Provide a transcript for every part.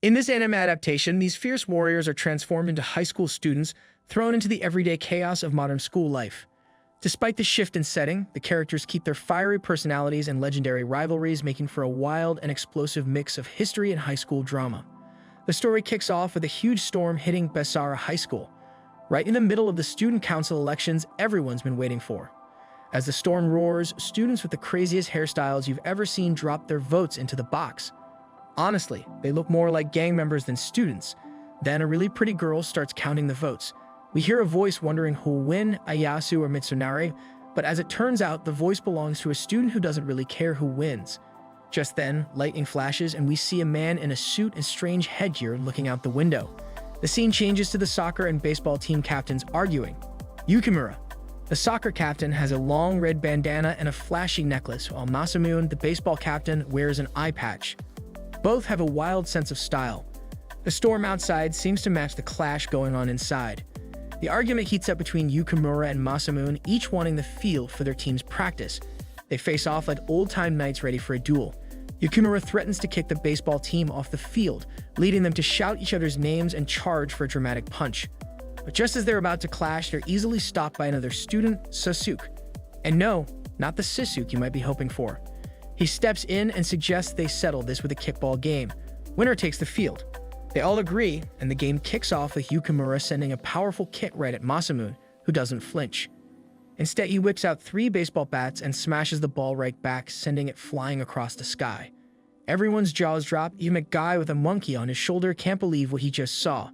In this anime adaptation, these fierce warriors are transformed into high school students, thrown into the everyday chaos of modern school life. Despite the shift in setting, the characters keep their fiery personalities and legendary rivalries, making for a wild and explosive mix of history and high school drama. The story kicks off with a huge storm hitting Sahara High School, right in the middle of the student council elections everyone's been waiting for. As the storm roars, students with the craziest hairstyles you've ever seen drop their votes into the box. Honestly, they look more like gang members than students. Then a really pretty girl starts counting the votes. We hear a voice wondering who'll win, Ieyasu or Mitsunari, but as it turns out, the voice belongs to a student who doesn't really care who wins. Just then, lightning flashes and we see a man in a suit and strange headgear looking out the window. The scene changes to the soccer and baseball team captains arguing. Yukimura, the soccer captain, has a long red bandana and a flashy necklace, while Masamune, the baseball captain, wears an eye patch. Both have a wild sense of style. The storm outside seems to match the clash going on inside. The argument heats up between Yukimura and Masamune, each wanting the field for their team's practice. They face off like old-time knights ready for a duel. Yukimura threatens to kick the baseball team off the field, leading them to shout each other's names and charge for a dramatic punch. But just as they're about to clash, they're easily stopped by another student, Sasuke. And no, not the Sasuke you might be hoping for. He steps in and suggests they settle this with a kickball game. Winner takes the field. They all agree, and the game kicks off with Yukimura sending a powerful kick right at Masamune, who doesn't flinch. Instead, he whips out 3 baseball bats and smashes the ball right back, sending it flying across the sky. Everyone's jaws drop. Even a guy with a monkey on his shoulder can't believe what he just saw.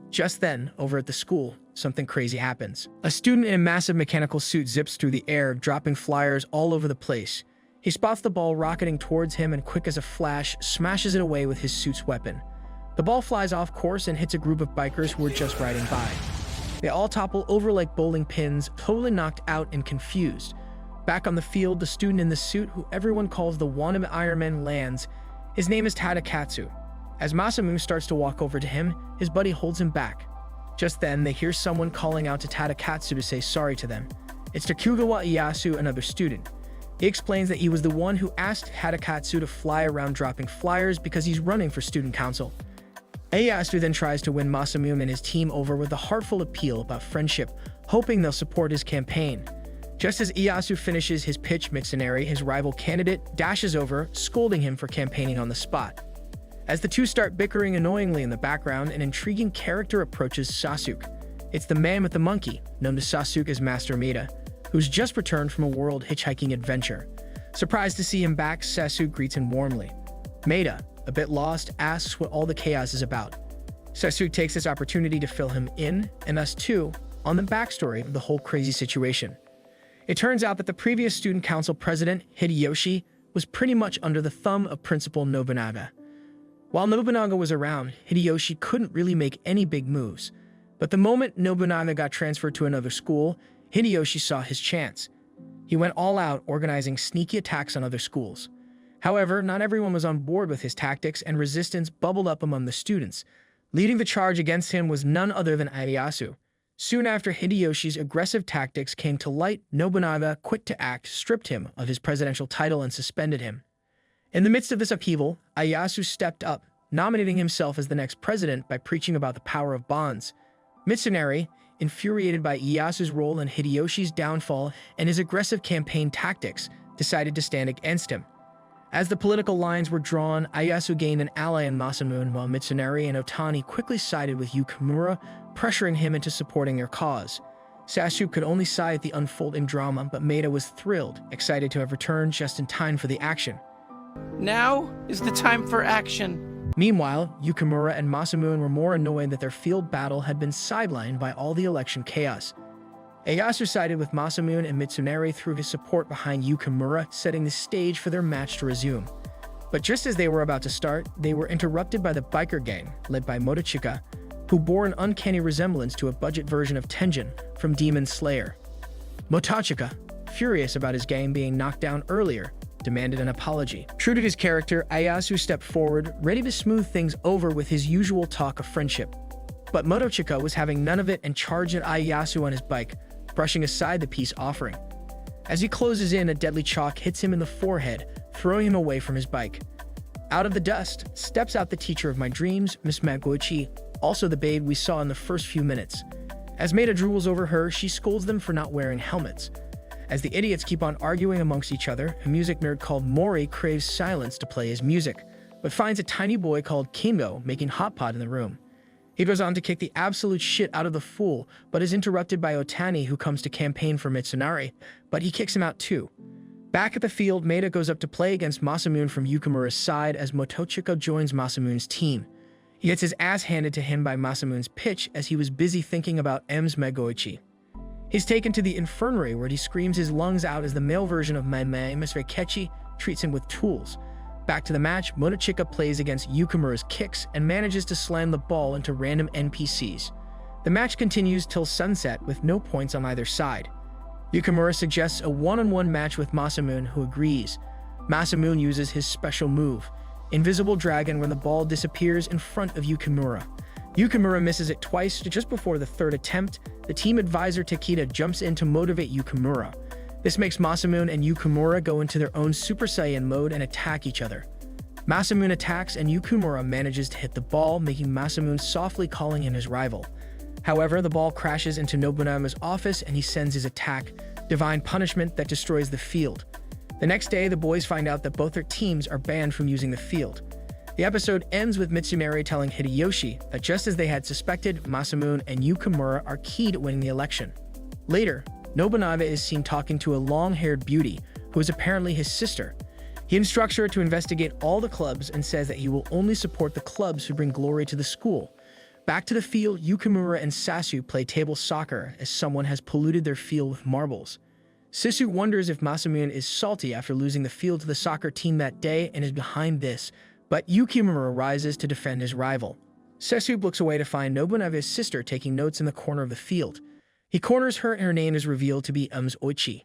Just then, over at the school, something crazy happens. A student in a massive mechanical suit zips through the air, dropping flyers all over the place. He spots the ball rocketing towards him and, quick as a flash, smashes it away with his suit's weapon. The ball flies off course and hits a group of bikers who are just riding by. They all topple over like bowling pins, totally knocked out and confused. Back on the field, the student in the suit, who everyone calls the Wannabe Iron Man, lands. His name is Tadakatsu. As Masamune starts to walk over to him, his buddy holds him back. Just then, they hear someone calling out to Tadakatsu to say sorry to them. It's Tokugawa Ieyasu, another student. He explains that he was the one who asked Tadakatsu to fly around dropping flyers because he's running for student council. Ieyasu then tries to win Masamune and his team over with a heartful appeal about friendship, hoping they'll support his campaign. Just as Ieyasu finishes his pitch, Mitsunari, his rival candidate, dashes over, scolding him for campaigning on the spot. As the two start bickering annoyingly in the background, an intriguing character approaches Sasuke. It's the man with the monkey, known to Sasuke as Master Maeda, who's just returned from a world hitchhiking adventure. Surprised to see him back, Sasuke greets him warmly. Maeda, a bit lost, asks what all the chaos is about. Sasuke takes this opportunity to fill him in, and us too, on the backstory of the whole crazy situation. It turns out that the previous student council president, Hideyoshi, was pretty much under the thumb of Principal Nobunaga. While Nobunaga was around, Hideyoshi couldn't really make any big moves. But the moment Nobunaga got transferred to another school, Hideyoshi saw his chance. He went all out, organizing sneaky attacks on other schools. However, not everyone was on board with his tactics, and resistance bubbled up among the students. Leading the charge against him was none other than Ieyasu. Soon after Hideyoshi's aggressive tactics came to light, Nobunaga, quick to act, stripped him of his presidential title and suspended him. In the midst of this upheaval, Ieyasu stepped up, nominating himself as the next president by preaching about the power of bonds. Mitsunari, infuriated by Ieyasu's role in Hideyoshi's downfall and his aggressive campaign tactics, decided to stand against him. As the political lines were drawn, Ieyasu gained an ally in Masamune, while Mitsunari and Otani quickly sided with Yukimura, pressuring him into supporting their cause. Sasuke could only sigh at the unfolding drama, but Maeda was thrilled, excited to have returned just in time for the action. Now is the time for action. Meanwhile, Yukimura and Masamune were more annoyed that their field battle had been sidelined by all the election chaos. Ieyasu sided with Masamune and Mitsunari through his support behind Yukimura, setting the stage for their match to resume. But just as they were about to start, they were interrupted by the biker gang, led by Motochika, who bore an uncanny resemblance to a budget version of Tenjin from Demon Slayer. Motochika, furious about his gang being knocked down earlier, demanded an apology. True to his character, Ieyasu stepped forward, ready to smooth things over with his usual talk of friendship. But Motochika was having none of it and charged at Ieyasu on his bike, brushing aside the peace offering. As he closes in, a deadly chalk hits him in the forehead, throwing him away from his bike. Out of the dust, steps out the teacher of my dreams, Miss Magoichi, also the babe we saw in the first few minutes. As Maida drools over her, she scolds them for not wearing helmets. As the idiots keep on arguing amongst each other, a music nerd called Mori craves silence to play his music, but finds a tiny boy called Kingo making hot pot in the room. He goes on to kick the absolute shit out of the fool, but is interrupted by Otani, who comes to campaign for Mitsunari, but he kicks him out too. Back at the field, Maida goes up to play against Masamune from Yukimura's side as Motochika joins Masamune's team. He gets his ass handed to him by Masamune's pitch as he was busy thinking about M's Magoichi. He's taken to the infirmary where he screams his lungs out as the male version of Meme, Miss Reikechi, treats him with tools. Back to the match, Motochika plays against Yukimura's kicks and manages to slam the ball into random NPCs. The match continues till sunset with no points on either side. Yukimura suggests a one-on-one match with Masamune, who agrees. Masamune uses his special move, Invisible Dragon, when the ball disappears in front of Yukimura. Yukimura misses it twice. Just before the third attempt, the team advisor Takeda jumps in to motivate Yukimura. This makes Masamune and Yukimura go into their own Super Saiyan mode and attack each other. Masamune attacks and Yukimura manages to hit the ball, making Masamune softly calling in his rival. However, the ball crashes into Nobunaga's office and he sends his attack, Divine Punishment, that destroys the field. The next day, the boys find out that both their teams are banned from using the field. The episode ends with Mitsunari telling Hideyoshi that just as they had suspected, Masamune and Yukimura are key to winning the election. Later, Nobunaga is seen talking to a long-haired beauty, who is apparently his sister. He instructs her to investigate all the clubs and says that he will only support the clubs who bring glory to the school. Back to the field, Yukimura and Sasu play table soccer as someone has polluted their field with marbles. Sisu wonders if Masamune is salty after losing the field to the soccer team that day and is behind this, but Yukimura rises to defend his rival. Sisu looks away to find Nobunaga's sister taking notes in the corner of the field. He corners her and her name is revealed to be Oichi.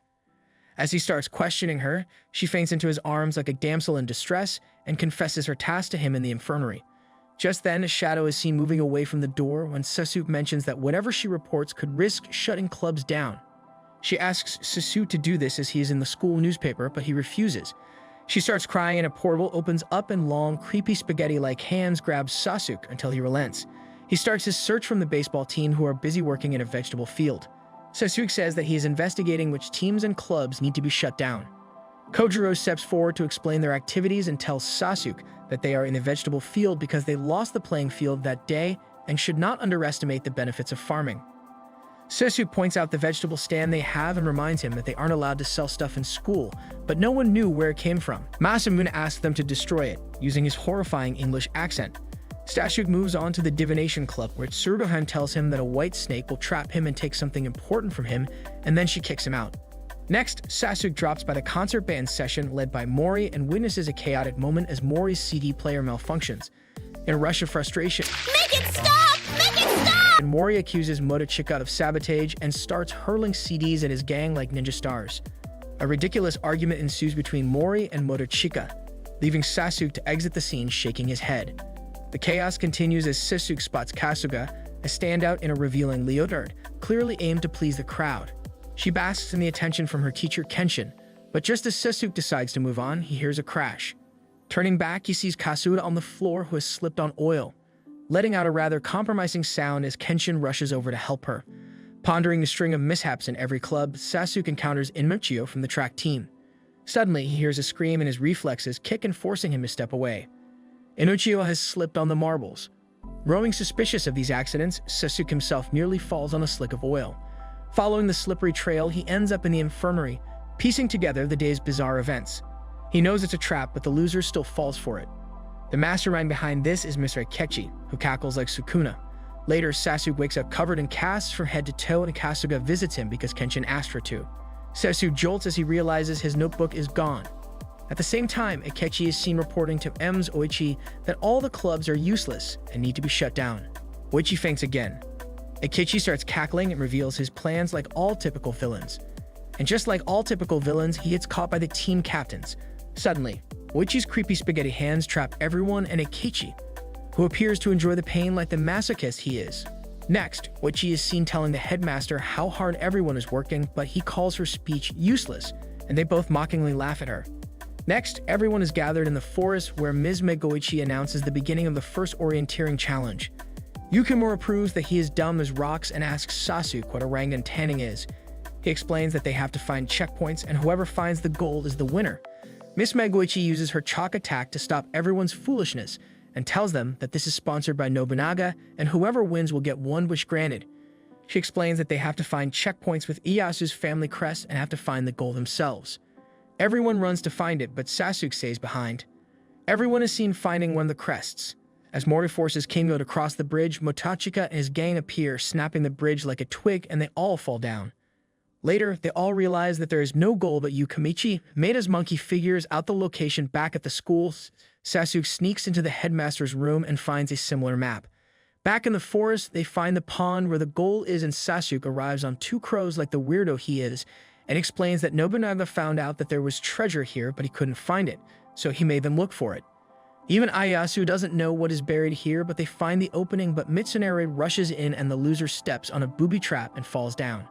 As he starts questioning her, she faints into his arms like a damsel in distress and confesses her task to him in the infirmary. Just then, a shadow is seen moving away from the door when Sasu mentions that whatever she reports could risk shutting clubs down. She asks Sasu to do this as he is in the school newspaper, but he refuses. She starts crying and a portal opens up and long, creepy spaghetti-like hands grab Sasuke until he relents. He starts his search from the baseball team who are busy working in a vegetable field. Sasuke says that he is investigating which teams and clubs need to be shut down. Kojiro steps forward to explain their activities and tells Sasuke that they are in the vegetable field because they lost the playing field that day and should not underestimate the benefits of farming. Sasuke points out the vegetable stand they have and reminds him that they aren't allowed to sell stuff in school, but no one knew where it came from. Masamune asks them to destroy it, using his horrifying English accent. Sasuke moves on to the divination club, where Tsurudohan tells him that a white snake will trap him and take something important from him, and then she kicks him out. Next, Sasuke drops by the concert band session led by Mori and witnesses a chaotic moment as Mori's CD player malfunctions. In a rush of frustration, Make it stop! Make it stop! and Mori accuses Motochika of sabotage and starts hurling CDs at his gang like ninja stars. A ridiculous argument ensues between Mori and Motochika, leaving Sasuke to exit the scene shaking his head. The chaos continues as Sasuke spots Kasuga, a standout in a revealing leotard, clearly aimed to please the crowd. She basks in the attention from her teacher Kenshin, but just as Sasuke decides to move on, he hears a crash. Turning back, he sees Kasuga on the floor who has slipped on oil, letting out a rather compromising sound as Kenshin rushes over to help her. Pondering the string of mishaps in every club, Sasuke encounters Inmochio from the track team. Suddenly, he hears a scream and his reflexes kick and forcing him to step away. Inochio has slipped on the marbles. Growing suspicious of these accidents, Sasuke himself nearly falls on a slick of oil. Following the slippery trail, he ends up in the infirmary, piecing together the day's bizarre events. He knows it's a trap, but the loser still falls for it. The mastermind behind this is Miss Reikechi, who cackles like Sukuna. Later, Sasuke wakes up covered in casts from head to toe and Kasuga visits him because Kenshin asked her to. Sasuke jolts as he realizes his notebook is gone. At the same time, Akechi is seen reporting to M's Oichi that all the clubs are useless and need to be shut down. Oichi faints again. Akechi starts cackling and reveals his plans like all typical villains. And just like all typical villains, he gets caught by the team captains. Suddenly, Oichi's creepy spaghetti hands trap everyone and Akechi, who appears to enjoy the pain like the masochist he is. Next, Oichi is seen telling the headmaster how hard everyone is working, but he calls her speech useless, and they both mockingly laugh at her. Next, everyone is gathered in the forest where Ms. Megoichi announces the beginning of the first Orienteering challenge. Yukimura proves that he is dumb as rocks and asks Sasuke what orangutan tanning is. He explains that they have to find checkpoints and whoever finds the gold is the winner. Ms. Megoichi uses her chalk attack to stop everyone's foolishness and tells them that this is sponsored by Nobunaga and whoever wins will get one wish granted. She explains that they have to find checkpoints with Iyasu's family crest and have to find the gold themselves. Everyone runs to find it, but Sasuke stays behind. Everyone is seen finding one of the crests. As Mori forces Kingo to cross the bridge, Motachika and his gang appear, snapping the bridge like a twig, and they all fall down. Later, they all realize that there is no goal but Yukimichi. Maida's monkey figures out the location back at the school. Sasuke sneaks into the headmaster's room and finds a similar map. Back in the forest, they find the pond where the goal is, and Sasuke arrives on two crows like the weirdo he is, and explains that Nobunaga found out that there was treasure here, but he couldn't find it, so he made them look for it. Even Ieyasu doesn't know what is buried here, but they find the opening, but Mitsunari rushes in and the loser steps on a booby trap and falls down.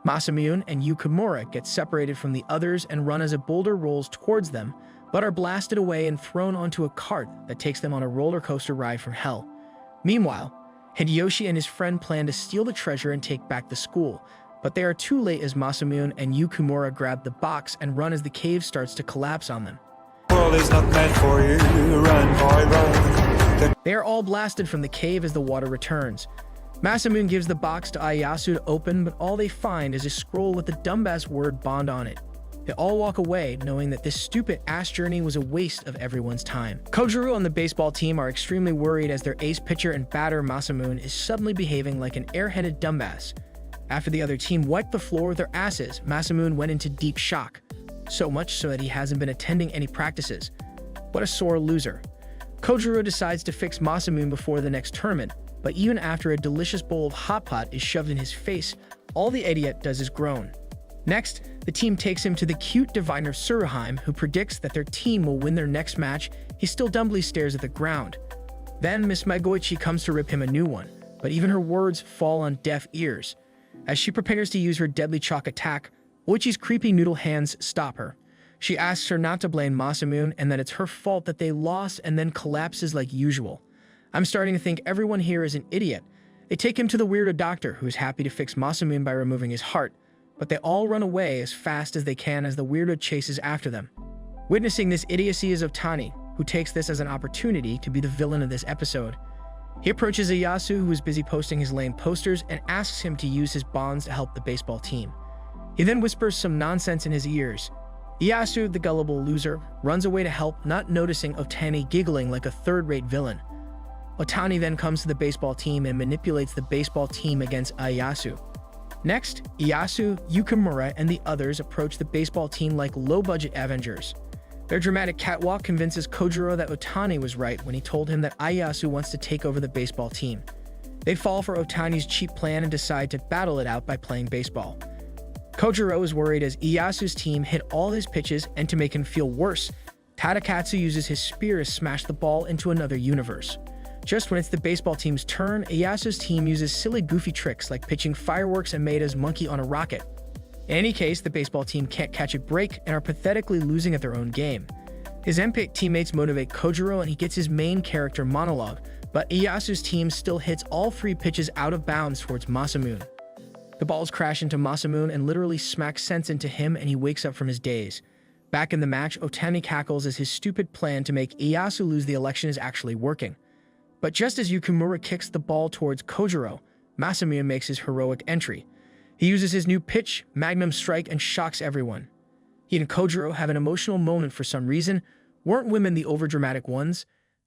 Masamune and Yukimura get separated from the others and run as a boulder rolls towards them, but are blasted away and thrown onto a cart that takes them on a roller coaster ride from hell. Meanwhile, Hideyoshi and his friend plan to steal the treasure and take back the school, but they are too late as Masamune and Yukimura grab the box and run as the cave starts to collapse on them. World is not meant for you, run, boy, run. They are all blasted from the cave as the water returns. Masamune gives the box to Ieyasu to open, but all they find is a scroll with the dumbass word bond on it. They all walk away, knowing that this stupid ass journey was a waste of everyone's time. Kojiro and the baseball team are extremely worried as their ace pitcher and batter Masamune is suddenly behaving like an airheaded dumbass. After the other team wiped the floor with their asses, Masamune went into deep shock. So much so that he hasn't been attending any practices. What a sore loser. Kojiro decides to fix Masamune before the next tournament, but even after a delicious bowl of hot pot is shoved in his face, all the idiot does is groan. Next, the team takes him to the cute diviner Tsuruheim, who predicts that their team will win their next match. He still dumbly stares at the ground. Then Miss Megoichi comes to rip him a new one, but even her words fall on deaf ears. As she prepares to use her deadly chalk attack, Oichi's creepy noodle hands stop her. She asks her not to blame Masamune and that it's her fault that they lost, and then collapses like usual. I'm starting to think everyone here is an idiot. They take him to the weirdo doctor, who is happy to fix Masamune by removing his heart, but they all run away as fast as they can as the weirdo chases after them. Witnessing this idiocy is Otani, who takes this as an opportunity to be the villain of this episode. He approaches Ieyasu, who is busy posting his lame posters, and asks him to use his bonds to help the baseball team. He then whispers some nonsense in his ears. Ieyasu, the gullible loser, runs away to help, not noticing Otani giggling like a third-rate villain. Otani then comes to the baseball team and manipulates the baseball team against Ieyasu. Next, Ieyasu, Yukimura, and the others approach the baseball team like low-budget Avengers. Their dramatic catwalk convinces Kojiro that Otani was right when he told him that Ieyasu wants to take over the baseball team. They fall for Otani's cheap plan and decide to battle it out by playing baseball. Kojiro is worried as Ieyasu's team hit all his pitches, and to make him feel worse, Tadakatsu uses his spear to smash the ball into another universe. Just when it's the baseball team's turn, Ieyasu's team uses silly goofy tricks like pitching fireworks and Maida's monkey on a rocket. In any case, the baseball team can't catch a break and are pathetically losing at their own game. His MP teammates motivate Kojiro and he gets his main character monologue, but Ieyasu's team still hits all three pitches out of bounds towards Masamune. The balls crash into Masamune and literally smack sense into him, and he wakes up from his daze. Back in the match, Otani cackles as his stupid plan to make Ieyasu lose the election is actually working. But just as Yukimura kicks the ball towards Kojiro, Masamune makes his heroic entry. He uses his new pitch, Magnum Strike, and shocks everyone. He and Kojiro have an emotional moment for some reason. Weren't women the overdramatic ones?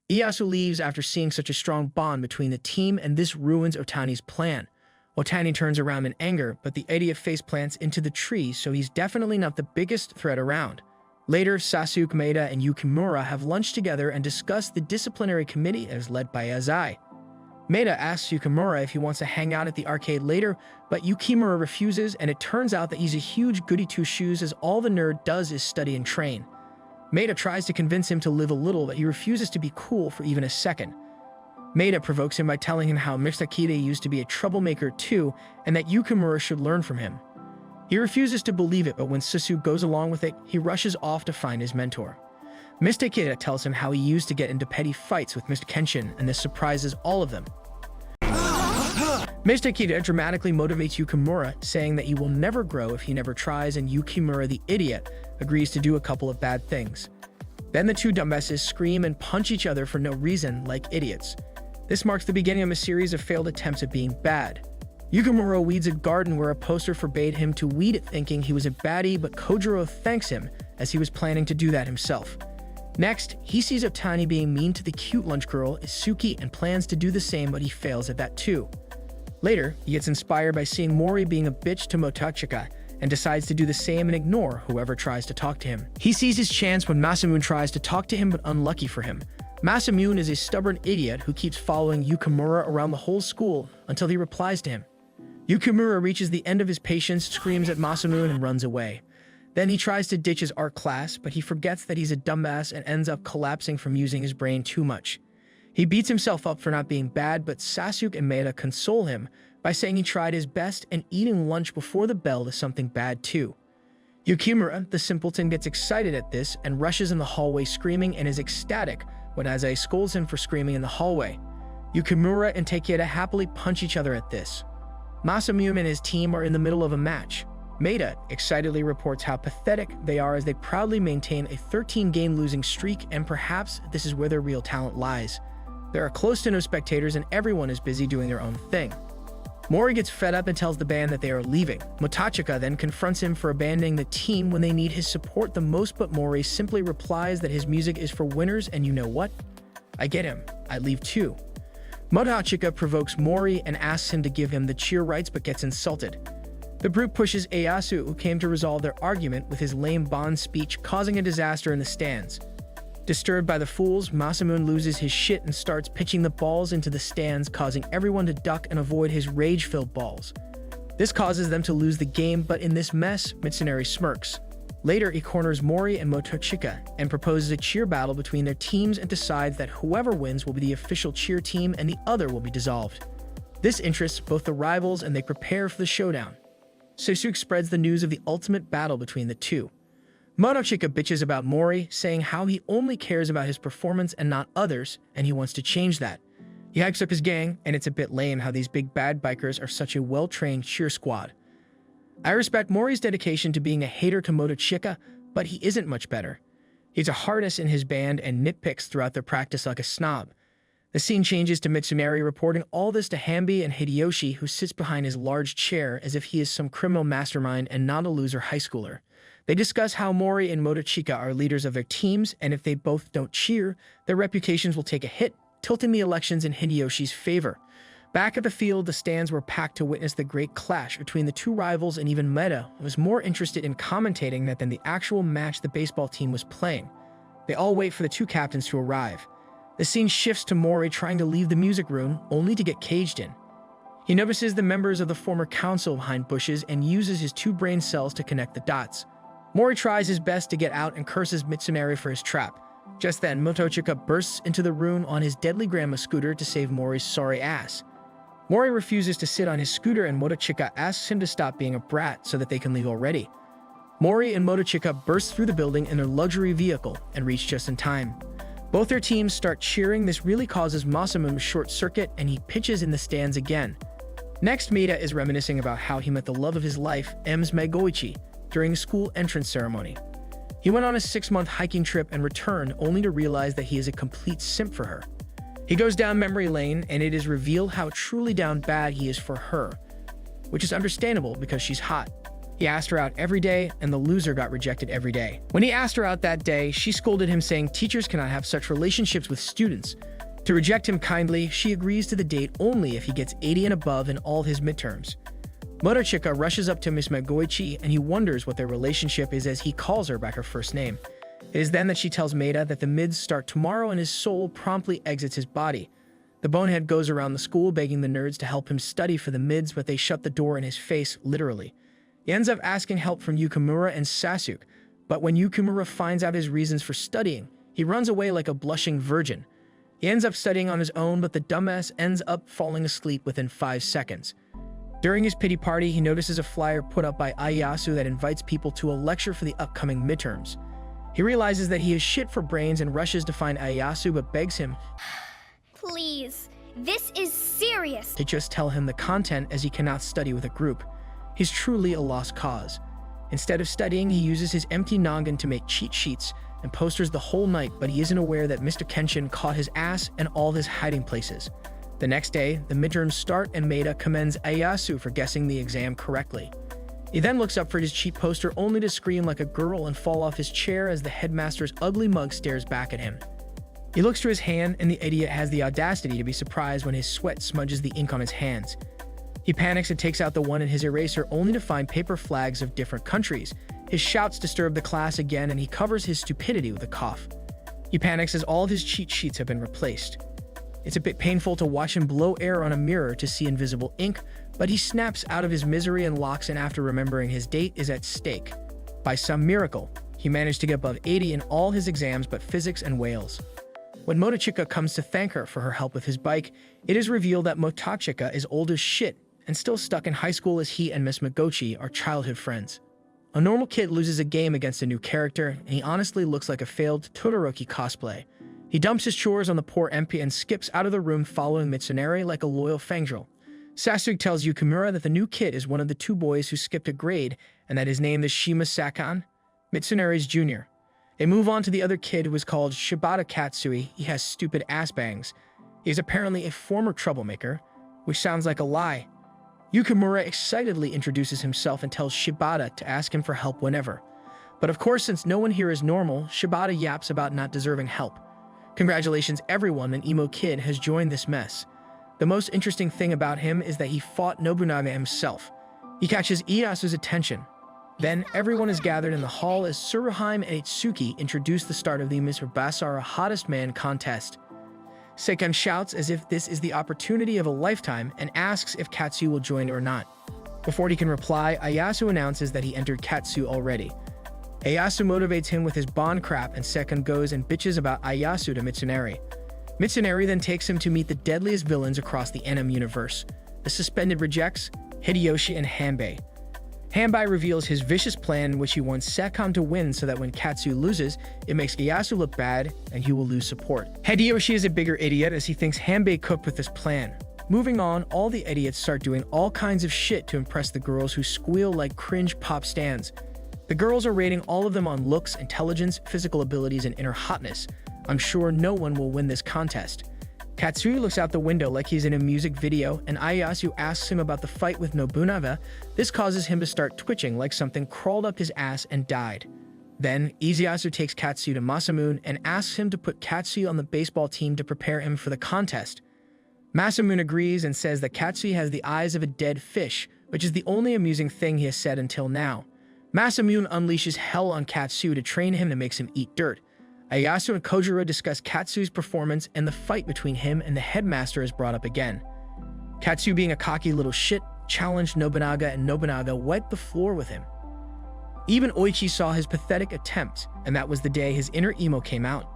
Ieyasu leaves after seeing such a strong bond between the team, and this ruins Otani's plan. Otani turns around in anger, but the idiot face plants into the tree, so he's definitely not the biggest threat around. Later, Sasuke, Maida, and Yukimura have lunch together and discuss the disciplinary committee as led by Azai. Maida asks Yukimura if he wants to hang out at the arcade later, but Yukimura refuses, and it turns out that he's a huge goody two-shoes as all the nerd does is study and train. Maida tries to convince him to live a little, but he refuses to be cool for even a second. Maida provokes him by telling him how Misakide used to be a troublemaker too, and that Yukimura should learn from him. He refuses to believe it, but when Susu goes along with it, he rushes off to find his mentor. Mr. Kida tells him how he used to get into petty fights with Mr. Kenshin, and this surprises all of them. Mr. Kida dramatically motivates Yukimura, saying that he will never grow if he never tries, and Yukimura the idiot agrees to do a couple of bad things. Then the two dumbasses scream and punch each other for no reason, like idiots. This marks the beginning of a series of failed attempts at being bad. Yukimura weeds a garden where a poster forbade him to weed it, thinking he was a baddie, but Kojiro thanks him, as he was planning to do that himself. Next, he sees Otani being mean to the cute lunch girl, Isuki, and plans to do the same, but he fails at that too. Later, he gets inspired by seeing Mori being a bitch to Motachika, and decides to do the same and ignore whoever tries to talk to him. He sees his chance when Masamune tries to talk to him, but unlucky for him. Masamune is a stubborn idiot who keeps following Yukimura around the whole school until he replies to him. Yukimura reaches the end of his patience, screams at Masamune, and runs away. Then he tries to ditch his art class, but he forgets that he's a dumbass and ends up collapsing from using his brain too much. He beats himself up for not being bad, but Sasuke and Maeda console him by saying he tried his best, and eating lunch before the bell is something bad too. Yukimura, the simpleton, gets excited at this and rushes in the hallway screaming and is ecstatic when Azae scolds him for screaming in the hallway. Yukimura and Takeda happily punch each other at this. Masamune and his team are in the middle of a match. Maeda excitedly reports how pathetic they are as they proudly maintain a 13-game losing streak, and perhaps this is where their real talent lies. There are close to no spectators and everyone is busy doing their own thing. Mori gets fed up and tells the band that they are leaving. Motachika then confronts him for abandoning the team when they need his support the most, but Mori simply replies that his music is for winners, and you know what? I get him. I'd leave too. Motachika provokes Mori and asks him to give him the cheer rights, but gets insulted. The group pushes Ieyasu, who came to resolve their argument with his lame Bond speech, causing a disaster in the stands. Disturbed by the fools, Masamune loses his shit and starts pitching the balls into the stands, causing everyone to duck and avoid his rage-filled balls. This causes them to lose the game, but in this mess, Mitsunari smirks. Later, he corners Mori and Motachika and proposes a cheer battle between their teams and decides that whoever wins will be the official cheer team and the other will be dissolved. This interests both the rivals and they prepare for the showdown. Sasuke spreads the news of the ultimate battle between the two. Motachika bitches about Mori, saying how he only cares about his performance and not others, and he wants to change that. He hypes up his gang, and it's a bit lame how these big bad bikers are such a well-trained cheer squad. I respect Mori's dedication to being a hater to Motachika, but he isn't much better. He's a hardest in his band and nitpicks throughout their practice like a snob. The scene changes to Mitsunari reporting all this to Hambi and Hideyoshi, who sits behind his large chair as if he is some criminal mastermind and not a loser high schooler. They discuss how Mori and Motachika are leaders of their teams, and if they both don't cheer, their reputations will take a hit, tilting the elections in Hideyoshi's favor. Back at the field, the stands were packed to witness the great clash between the two rivals, and even Maeda was more interested in commentating that than the actual match the baseball team was playing. They all wait for the two captains to arrive. The scene shifts to Mori trying to leave the music room, only to get caged in. He notices the members of the former council behind bushes and uses his two brain cells to connect the dots. Mori tries his best to get out and curses Mitsunari for his trap. Just then, Motachika bursts into the room on his deadly grandma scooter to save Mori's sorry ass. Mori refuses to sit on his scooter and Motachika asks him to stop being a brat so that they can leave already. Mori and Motachika burst through the building in their luxury vehicle and reach just in time. Both their teams start cheering. This really causes Masamune to short-circuit and he pitches in the stands again. Next, Maeda is reminiscing about how he met the love of his life, Ms. Megoichi, during a school entrance ceremony. He went on a 6-month hiking trip and returned only to realize that he is a complete simp for her. He goes down memory lane and it is revealed how truly down bad he is for her, which is understandable because she's hot. He asked her out every day and the loser got rejected every day. When he asked her out that day, she scolded him saying teachers cannot have such relationships with students. To reject him kindly, she agrees to the date only if he gets 80 and above in all his midterms. Motachika rushes up to Miss Megoichi and he wonders what their relationship is as he calls her by her first name. It is then that she tells Maeda that the mids start tomorrow and his soul promptly exits his body. The bonehead goes around the school begging the nerds to help him study for the mids, but they shut the door in his face, literally. He ends up asking help from Yukimura and Sasuke, but when Yukimura finds out his reasons for studying, he runs away like a blushing virgin. He ends up studying on his own, but the dumbass ends up falling asleep within 5 seconds. During his pity party, he notices a flyer put up by Ieyasu that invites people to a lecture for the upcoming midterms. He realizes that he is shit for brains and rushes to find Ieyasu but begs him Please, this is serious. to just tell him the content as he cannot study with a group. He's truly a lost cause. Instead of studying, he uses his empty noggin to make cheat sheets and posters the whole night, but he isn't aware that Mr. Kenshin caught his ass and all his hiding places. The next day, the midterms start and Maeda commends Ieyasu for guessing the exam correctly. He then looks up for his cheat poster only to scream like a girl and fall off his chair as the headmaster's ugly mug stares back at him. He looks to his hand and the idiot has the audacity to be surprised when his sweat smudges the ink on his hands. He panics and takes out the one in his eraser only to find paper flags of different countries. His shouts disturb the class again and he covers his stupidity with a cough. He panics as all of his cheat sheets have been replaced. It's a bit painful to watch him blow air on a mirror to see invisible ink, but he snaps out of his misery and locks in after remembering his date is at stake. By some miracle, he managed to get above 80 in all his exams but physics and whales. When Motochika comes to thank her for her help with his bike, it is revealed that Motochika is old as shit and still stuck in high school as he and Miss Magochi are childhood friends. A normal kid loses a game against a new character, and he honestly looks like a failed Todoroki cosplay. He dumps his chores on the poor MP and skips out of the room following Mitsunari like a loyal fangirl. Sasuke tells Yukimura that the new kid is one of the two boys who skipped a grade and that his name is Shima Sakan, Mitsunari's junior. They move on to the other kid who is called Shibata Katsui. He has stupid ass bangs. He is apparently a former troublemaker, which sounds like a lie. Yukimura excitedly introduces himself and tells Shibata to ask him for help whenever. But of course, since no one here is normal, Shibata yaps about not deserving help. Congratulations everyone, an emo kid has joined this mess. The most interesting thing about him is that he fought Nobunaga himself. He catches Ieyasu's attention. Then everyone is gathered in the hall as Tsuruheim and Itsuki introduce the start of the Mr. Basara Hottest Man contest. Seikan shouts as if this is the opportunity of a lifetime and asks if Katsu will join or not. Before he can reply, Ieyasu announces that he entered Katsu already. Ieyasu motivates him with his bond crap and Seikan goes and bitches about Ieyasu to Mitsunari. Mitsunari then takes him to meet the deadliest villains across the NM universe. The suspended rejects Hideyoshi and Hanbei. Hanbei reveals his vicious plan in which he wants Seikan to win so that when Katsu loses, it makes Ieyasu look bad and he will lose support. Hideyoshi is a bigger idiot as he thinks Hanbei cooked with this plan. Moving on, all the idiots start doing all kinds of shit to impress the girls who squeal like cringe pop stans. The girls are rating all of them on looks, intelligence, physical abilities, and inner hotness. I'm sure no one will win this contest. Katsui looks out the window like he's in a music video, and Ieyasu asks him about the fight with Nobunaga. This causes him to start twitching like something crawled up his ass and died. Then, Ieyasu takes Katsu to Masamune and asks him to put Katsu on the baseball team to prepare him for the contest. Masamune agrees and says that Katsu has the eyes of a dead fish, which is the only amusing thing he has said until now. Masamune unleashes hell on Katsu to train him and makes him eat dirt. Ieyasu and Kojiro discuss Katsu's performance, and the fight between him and the headmaster is brought up again. Katsu, being a cocky little shit, challenged Nobunaga and Nobunaga wiped the floor with him. Even Oichi saw his pathetic attempt, and that was the day his inner emo came out.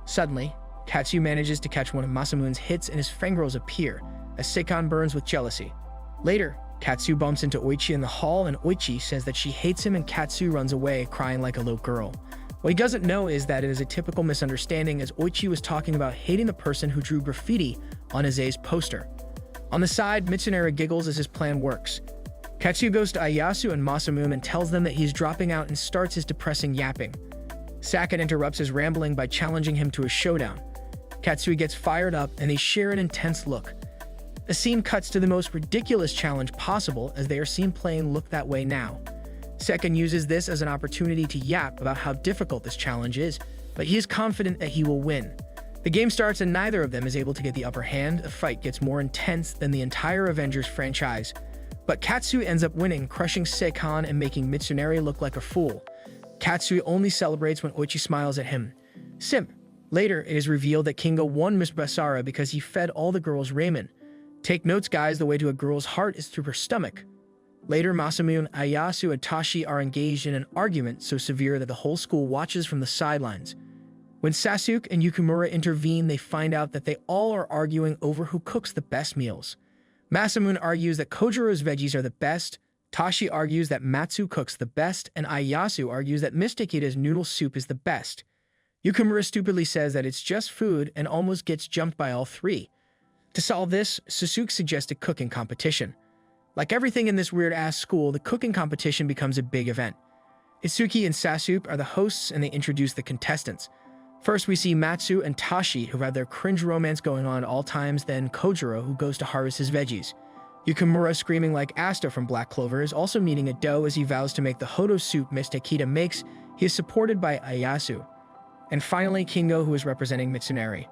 Suddenly, Katsu manages to catch one of Masamune's hits and his fangirls appear, as Seikan burns with jealousy. Later, Katsu bumps into Oichi in the hall and Oichi says that she hates him and Katsu runs away crying like a little girl. What he doesn't know is that it is a typical misunderstanding as Oichi was talking about hating the person who drew graffiti on Aze's poster. On the side, Mitsunari giggles as his plan works. Katsu goes to Ieyasu and Masamune and tells them that he's dropping out and starts his depressing yapping. Sakan interrupts his rambling by challenging him to a showdown. Katsui gets fired up and they share an intense look. The scene cuts to the most ridiculous challenge possible as they are seen playing Look That Way Now. Seikan uses this as an opportunity to yap about how difficult this challenge is, but he is confident that he will win. The game starts and neither of them is able to get the upper hand. The fight gets more intense than the entire Avengers franchise. But Katsui ends up winning, crushing Seikan and making Mitsunari look like a fool. Katsui only celebrates when Oichi smiles at him. Simp. Later, it is revealed that Kingo won Miss Basara because he fed all the girls ramen. Take notes, guys, the way to a girl's heart is through her stomach. Later, Masamune, Ieyasu, and Tashi are engaged in an argument so severe that the whole school watches from the sidelines. When Sasuke and Yukimura intervene, they find out that they all are arguing over who cooks the best meals. Masamune argues that Kojiro's veggies are the best, Tashi argues that Matsu cooks the best, and Ayasu argues that Miss Takeda's noodle soup is the best. Yukimura stupidly says that it's just food and almost gets jumped by all three. To solve this, Sasuke suggests a cooking competition. Like everything in this weird-ass school, the cooking competition becomes a big event. Itsuki and Sasuke are the hosts and they introduce the contestants. First, we see Matsu and Tashi, who have their cringe romance going on at all times, then Kojiro, who goes to harvest his veggies. Yukimura, screaming like Asta from Black Clover, is also kneading a dough as he vows to make the hodo soup Miss Takeda makes. He is supported by Ayasu. And finally, Kingo, who is representing Mitsunari.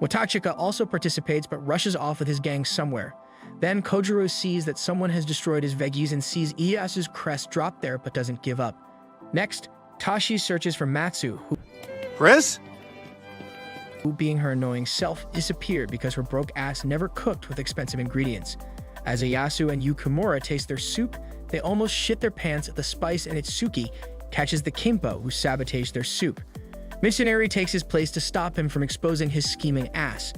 Watachika also participates but rushes off with his gang somewhere. Then Kojiro sees that someone has destroyed his veggies and sees Ieyasu's crest drop there but doesn't give up. Next, Tashi searches for Matsu, who being her annoying self, disappeared because her broke ass never cooked with expensive ingredients. As Ayasu and Yukimura taste their soup, they almost shit their pants at the spice, and Itsuki catches the Kimpo, who sabotaged their soup. Mitsunari takes his place to stop him from exposing his scheming ass.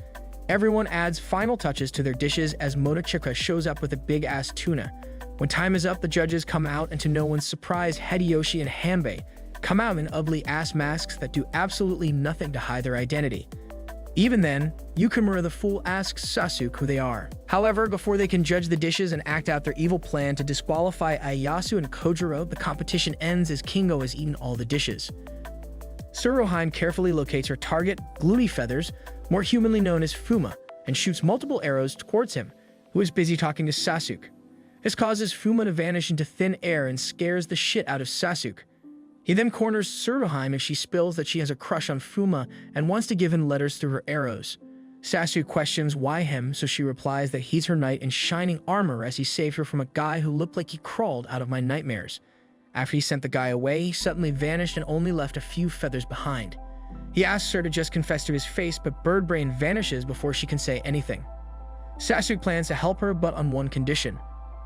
Everyone adds final touches to their dishes as Motochika shows up with a big-ass tuna. When time is up, the judges come out, and to no one's surprise, Hideyoshi and Hanbei come out in ugly-ass masks that do absolutely nothing to hide their identity. Even then, Yukimura the fool asks Sasuke who they are. However, before they can judge the dishes and act out their evil plan to disqualify Ayasu and Kojiro, the competition ends as Kingo has eaten all the dishes. Tsuruheim carefully locates her target, Gluey Feathers, more humanly known as Fuma, and shoots multiple arrows towards him, who is busy talking to Sasuke. This causes Fuma to vanish into thin air and scares the shit out of Sasuke. He then corners Tsuruheim as she spills that she has a crush on Fuma and wants to give him letters through her arrows. Sasuke questions why him, so she replies that he's her knight in shining armor as he saved her from a guy who looked like he crawled out of my nightmares. After he sent the guy away, he suddenly vanished and only left a few feathers behind. He asks her to just confess to his face, but Birdbrain vanishes before she can say anything. Sasuke plans to help her, but on one condition.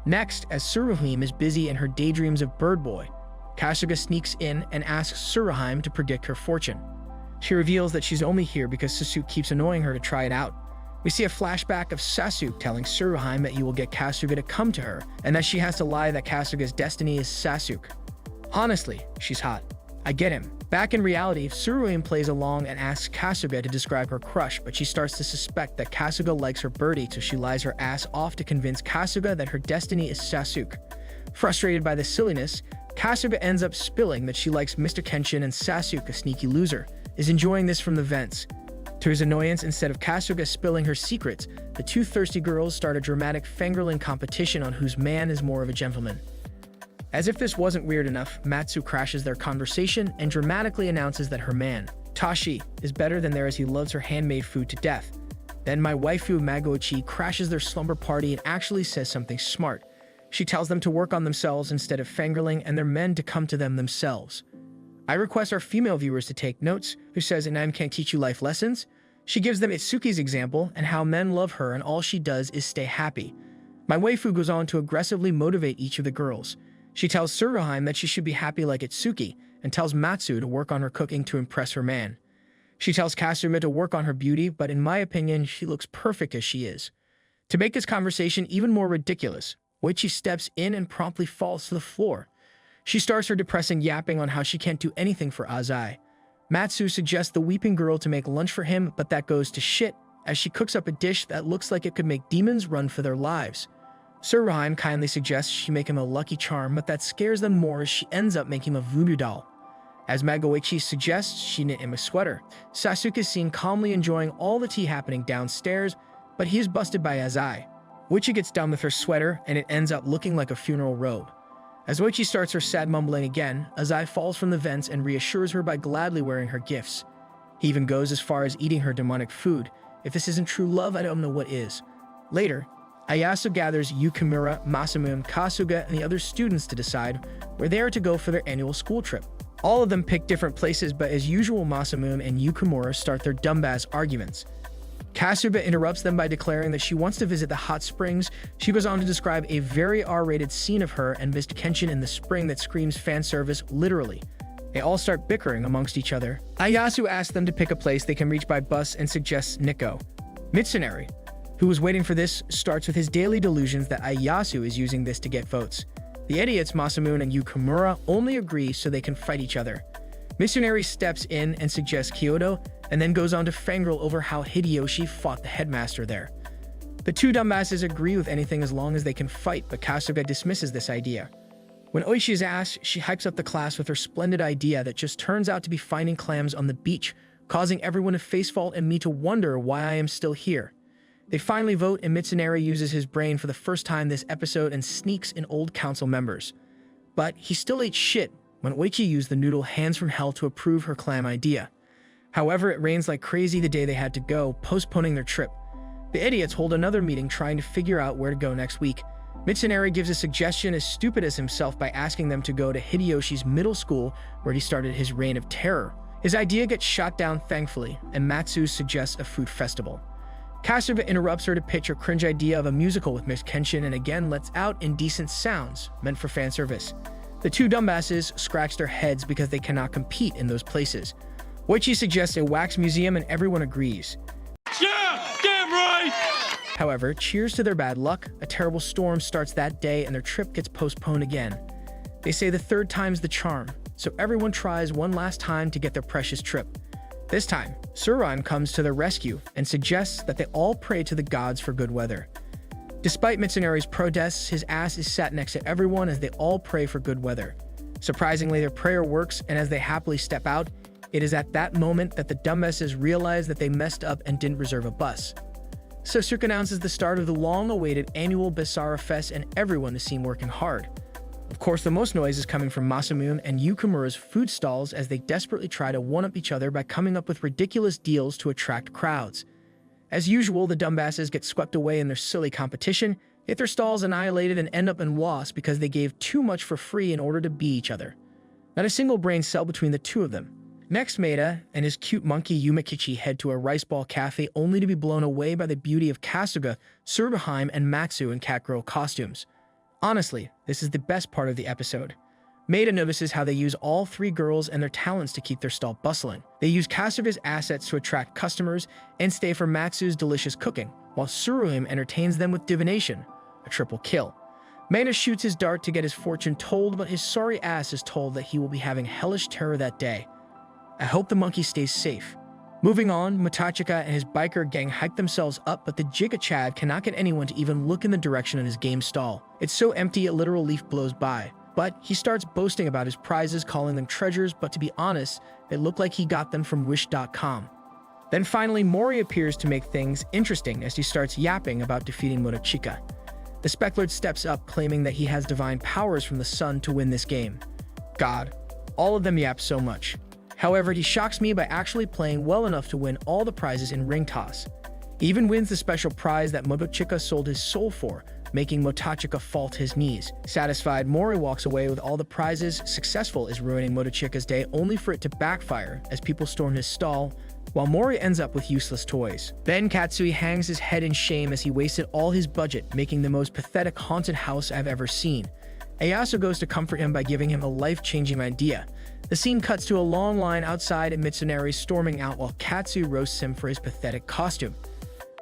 Next, as Tsuruheim is busy in her daydreams of Bird Boy, Kasuga sneaks in and asks Tsuruheim to predict her fortune. She reveals that she's only here because Sasuke keeps annoying her to try it out. We see a flashback of Sasuke telling Tsuruheim that he will get Kasuga to come to her, and that she has to lie that Kasuga's destiny is Sasuke. Honestly, she's hot. I get him. Back in reality, Tsuruheim plays along and asks Kasuga to describe her crush, but she starts to suspect that Kasuga likes her birdie, so she lies her ass off to convince Kasuga that her destiny is Sasuke. Frustrated by the silliness, Kasuga ends up spilling that she likes Mr. Kenshin, and Sasuke, a sneaky loser, is enjoying this from the vents. To his annoyance, instead of Kasuga spilling her secrets, the two thirsty girls start a dramatic fangirling competition on whose man is more of a gentleman. As if this wasn't weird enough, Matsu crashes their conversation and dramatically announces that her man, Tashi, is better than theirs. He loves her handmade food to death. Then my waifu Magoichi crashes their slumber party and actually says something smart. She tells them to work on themselves instead of fangirling, and their men to come to them themselves. I request our female viewers to take notes, who says Inaim can't teach you life lessons. She gives them Itsuki's example and how men love her and all she does is stay happy. My waifu goes on to aggressively motivate each of the girls. She tells Tsuruheim that she should be happy like Itsuki and tells Matsu to work on her cooking to impress her man. She tells Kasuga to work on her beauty, but in my opinion, she looks perfect as she is. To make this conversation even more ridiculous, Oichi steps in and promptly falls to the floor. She starts her depressing yapping on how she can't do anything for Azai. Matsu suggests the weeping girl to make lunch for him, but that goes to shit as she cooks up a dish that looks like it could make demons run for their lives. Tsuruheim kindly suggests she make him a lucky charm, but that scares them more as she ends up making him a voodoo doll. As Magoichi suggests, she knit him a sweater. Sasuke is seen calmly enjoying all the tea happening downstairs, but he is busted by Azai. Oichi gets down with her sweater, and it ends up looking like a funeral robe. As Oichi starts her sad mumbling again, Azai falls from the vents and reassures her by gladly wearing her gifts. He even goes as far as eating her demonic food. If this isn't true love, I don't know what is. Later, Ayasu gathers Yukimura, Masamune, Kasuga, and the other students to decide where they are to go for their annual school trip. All of them pick different places, but as usual, Masamune and Yukimura start their dumbass arguments. Kasuga interrupts them by declaring that she wants to visit the hot springs. She goes on to describe a very R-rated scene of her and Mr. Kenshin in the spring that screams fan service, literally. They all start bickering amongst each other. Ayasu asks them to pick a place they can reach by bus and suggests Nikko. Mitsunari who was waiting for this, starts with his daily delusions that Ieyasu is using this to get votes. The idiots Masamune and Yukimura only agree so they can fight each other. Mitsunari steps in and suggests Kyoto, and then goes on to fangirl over how Hideyoshi fought the headmaster there. The two dumbasses agree with anything as long as they can fight, but Kasuga dismisses this idea. When Oishi is asked, she hypes up the class with her splendid idea that just turns out to be finding clams on the beach, causing everyone to facefault and me to wonder why I am still here. They finally vote, and Mitsunari uses his brain for the first time this episode and sneaks in old council members. But he still ate shit when Oichi used the noodle hands from hell to approve her clam idea. However, it rains like crazy the day they had to go, postponing their trip. The idiots hold another meeting trying to figure out where to go next week. Mitsunari gives a suggestion as stupid as himself by asking them to go to Hideyoshi's middle school where he started his reign of terror. His idea gets shot down thankfully, and Matsu suggests a food festival. Kasuga interrupts her to pitch her cringe idea of a musical with mixed kenshin and again lets out indecent sounds meant for fan service. The two dumbasses scratch their heads because they cannot compete in those places. Oichi suggests a wax museum and everyone agrees. Yeah, damn right! However, cheers to their bad luck, a terrible storm starts that day and their trip gets postponed again. They say the third time's the charm, so everyone tries one last time to get their precious trip. This time, Suran comes to their rescue and suggests that they all pray to the gods for good weather. Despite Mitsunari's protests, his ass is sat next to everyone as they all pray for good weather. Surprisingly, their prayer works, and as they happily step out, it is at that moment that the dumbasses realize that they messed up and didn't reserve a bus. Sosuke announces the start of the long-awaited annual Basara Fest, and everyone is seen working hard. Of course, the most noise is coming from Masamune and Yukimura's food stalls as they desperately try to one-up each other by coming up with ridiculous deals to attract crowds. As usual, the dumbasses get swept away in their silly competition, get their stalls annihilated, and end up in loss because they gave too much for free in order to be each other. Not a single brain cell between the two of them. Next, Maeda and his cute monkey Yumekichi head to a rice ball cafe only to be blown away by the beauty of Kasuga, Tsurubaheim, and Matsu in catgirl costumes. Honestly, this is the best part of the episode. Maeda notices how they use all three girls and their talents to keep their stall bustling. They use Kasuga's assets to attract customers and stay for Matsu's delicious cooking, while Tsuruhim entertains them with divination, a triple kill. Maeda shoots his dart to get his fortune told, but his sorry ass is told that he will be having hellish terror that day. I hope the monkey stays safe. Moving on, Motachika and his biker gang hype themselves up, but the Giga Chad cannot get anyone to even look in the direction of his game stall. It's so empty a literal leaf blows by. But he starts boasting about his prizes, calling them treasures, but to be honest, they look like he got them from wish.com. Then finally, Mori appears to make things interesting as he starts yapping about defeating Motachika. The Specklord steps up, claiming that he has divine powers from the sun to win this game. God, all of them yap so much. However, he shocks me by actually playing well enough to win all the prizes in ring toss. He even wins the special prize that Motachika sold his soul for, making Motachika fall to his knees. Satisfied, Mori walks away with all the prizes. Successful is ruining Motachika's day only for it to backfire as people storm his stall, while Mori ends up with useless toys. Then Katsui hangs his head in shame as he wasted all his budget, making the most pathetic haunted house I've ever seen. Ieyasu goes to comfort him by giving him a life-changing idea. The scene cuts to a long line outside and Mitsunari storming out while Katsui roasts him for his pathetic costume.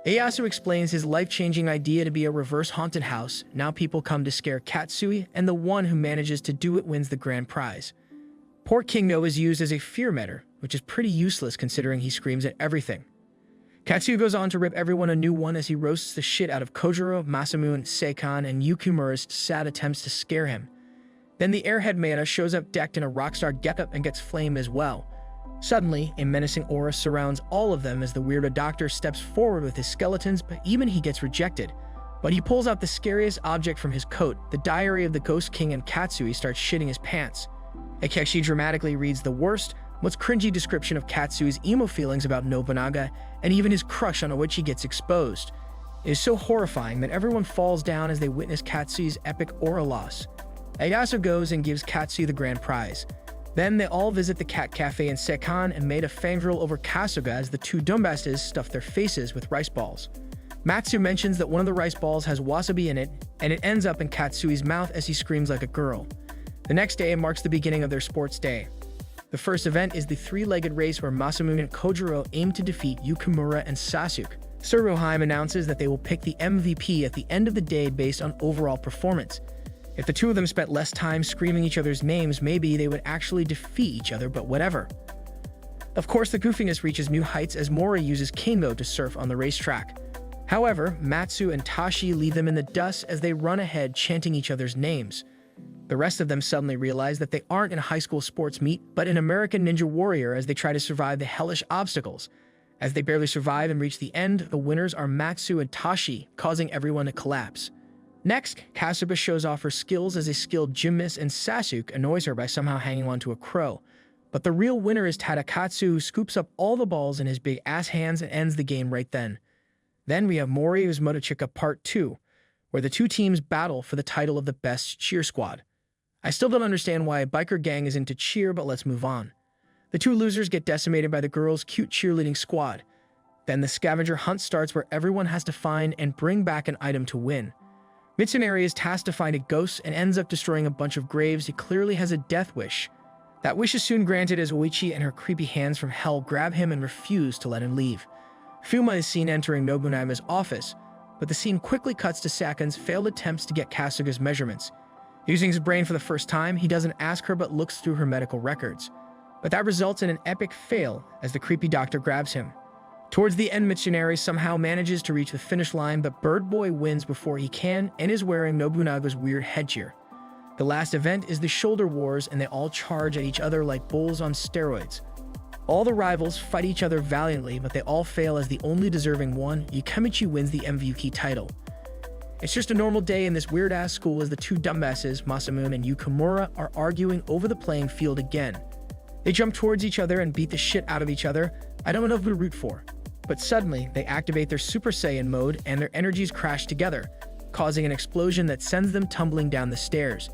Ieyasu explains his life-changing idea to be a reverse haunted house. Now people come to scare Katsui, and the one who manages to do it wins the grand prize. Poor Kingno is used as a fear meter, which is pretty useless considering he screams at everything. Katsui goes on to rip everyone a new one as he roasts the shit out of Kojiro, Masamune, Seikan, and Yukimura's sad attempts to scare him. Then the airhead Maeda shows up decked in a rockstar getup and gets flamed as well. Suddenly, a menacing aura surrounds all of them as the weirdo doctor steps forward with his skeletons, but even he gets rejected. But he pulls out the scariest object from his coat, the diary of the Ghost King, and Katsui starts shitting his pants. Akechi dramatically reads the worst, most cringy description of Katsui's emo feelings about Nobunaga, and even his crush on Oichi gets exposed. It is so horrifying that everyone falls down as they witness Katsui's epic aura loss. Ieyasu goes and gives Katsui the grand prize. Then they all visit the cat cafe in Seikan and made a fangirl over Kasuga as the two dumbasses stuff their faces with rice balls. Matsu mentions that one of the rice balls has wasabi in it, and it ends up in Katsui's mouth as he screams like a girl. The next day marks the beginning of their sports day. The first event is the three-legged race where Masamune and Kojiro aim to defeat Yukimura and Sasuke. Tsuruheim announces that they will pick the MVP at the end of the day based on overall performance. If the two of them spent less time screaming each other's names, maybe they would actually defeat each other, but whatever. Of course, the goofiness reaches new heights as Mori uses Kingo to surf on the racetrack. However, Matsu and Tashi leave them in the dust as they run ahead chanting each other's names. The rest of them suddenly realize that they aren't in a high school sports meet, but an American Ninja Warrior as they try to survive the hellish obstacles. As they barely survive and reach the end, the winners are Matsu and Tashi, causing everyone to collapse. Next, Kasuga shows off her skills as a skilled gymnast and Sasuke annoys her by somehow hanging onto a crow. But the real winner is Tadakatsu, who scoops up all the balls in his big ass hands and ends the game right then. Then we have Mori vs Motochika Part 2, where the two teams battle for the title of the best cheer squad. I still don't understand why a biker gang is into cheer, but let's move on. The two losers get decimated by the girls' cute cheerleading squad. Then the scavenger hunt starts where everyone has to find and bring back an item to win. Mitsunari is tasked to find a ghost and ends up destroying a bunch of graves. He clearly has a death wish. That wish is soon granted as Oichi and her creepy hands from hell grab him and refuse to let him leave. Fuma is seen entering Nobunaga's office, but the scene quickly cuts to Sakon's failed attempts to get Kasuga's measurements. Using his brain for the first time, he doesn't ask her but looks through her medical records. But that results in an epic fail as the creepy doctor grabs him. Towards the end, Mitsunari somehow manages to reach the finish line, but Bird Boy wins before he can and is wearing Nobunaga's weird headgear. The last event is the Shoulder Wars, and they all charge at each other like bulls on steroids. All the rivals fight each other valiantly, but they all fail as the only deserving one, Yukemichi, wins the MVP title. It's just a normal day in this weird-ass school as the two dumbasses, Masamune and Yukimura, are arguing over the playing field again. They jump towards each other and beat the shit out of each other. I don't know who to root for. But suddenly, they activate their Super Saiyan mode and their energies crash together, causing an explosion that sends them tumbling down the stairs.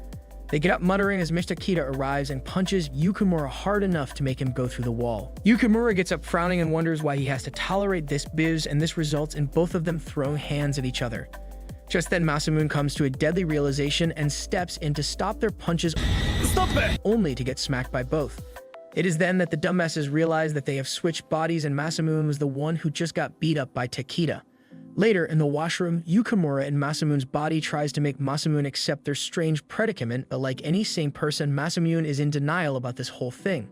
They get up muttering as Mr. Kita arrives and punches Yukimura hard enough to make him go through the wall. Yukimura gets up frowning and wonders why he has to tolerate this biz, and this results in both of them throwing hands at each other. Just then, Masamune comes to a deadly realization and steps in to stop their punches, only to get smacked by both. It is then that the dumbasses realize that they have switched bodies and Masamune was the one who just got beat up by Takeda. Later, in the washroom, Yukimura in Masamune's body tries to make Masamune accept their strange predicament, but like any sane person, Masamune is in denial about this whole thing.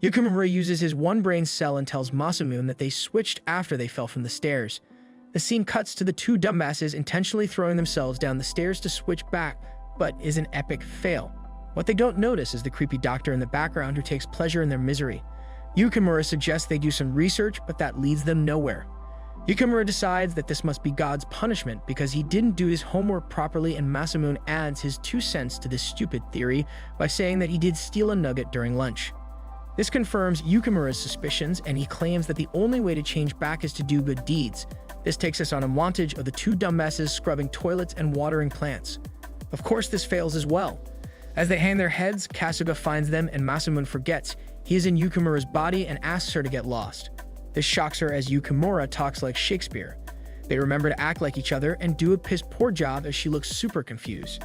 Yukimura uses his one brain cell and tells Masamune that they switched after they fell from the stairs. The scene cuts to the two dumbasses intentionally throwing themselves down the stairs to switch back, but is an epic fail. What they don't notice is the creepy doctor in the background who takes pleasure in their misery. Yukimura suggests they do some research, but that leads them nowhere. Yukimura decides that this must be God's punishment because he didn't do his homework properly, and Masamune adds his 2 cents to this stupid theory by saying that he did steal a nugget during lunch. This confirms Yukimura's suspicions, and he claims that the only way to change back is to do good deeds. This takes us on a montage of the two dumbasses scrubbing toilets and watering plants. Of course, this fails as well. As they hang their heads, Kasuga finds them and Masamune forgets he is in Yukimura's body and asks her to get lost. This shocks her as Yukimura talks like Shakespeare. They remember to act like each other and do a piss-poor job as she looks super confused.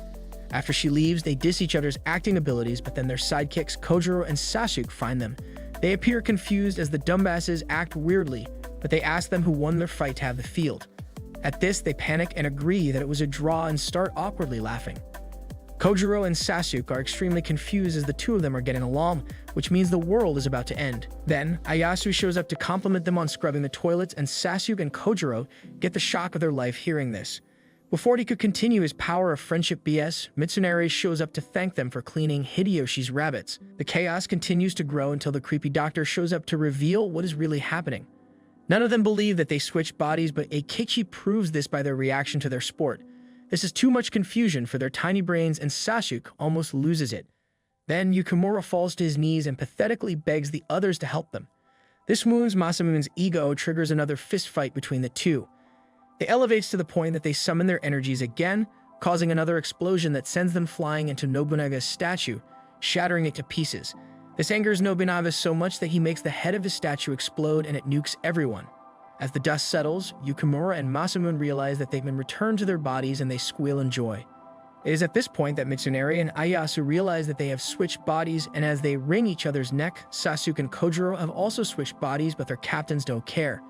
After she leaves, they diss each other's acting abilities, but then their sidekicks Kojiro and Sasuke find them. They appear confused as the dumbasses act weirdly, but they ask them who won their fight to have the field. At this, they panic and agree that it was a draw and start awkwardly laughing. Kojiro and Sasuke are extremely confused as the two of them are getting along, which means the world is about to end. Then, Ayasu shows up to compliment them on scrubbing the toilets, and Sasuke and Kojiro get the shock of their life hearing this. Before he could continue his power of friendship BS, Mitsunari shows up to thank them for cleaning Hideyoshi's rabbits. The chaos continues to grow until the creepy doctor shows up to reveal what is really happening. None of them believe that they switched bodies, but Eikichi proves this by their reaction to their sport. This is too much confusion for their tiny brains, and Sasuke almost loses it. Then Yukimura falls to his knees and pathetically begs the others to help them. This wounds Masamune's ego, triggers another fist fight between the two. It elevates to the point that they summon their energies again, causing another explosion that sends them flying into Nobunaga's statue, shattering it to pieces. This angers Nobunaga so much that he makes the head of his statue explode and it nukes everyone. As the dust settles, Yukimura and Masamune realize that they've been returned to their bodies and they squeal in joy. It is at this point that Mitsunari and Ayasu realize that they have switched bodies, and as they wring each other's neck, Sasuke and Kojiro have also switched bodies, but their captains don't care.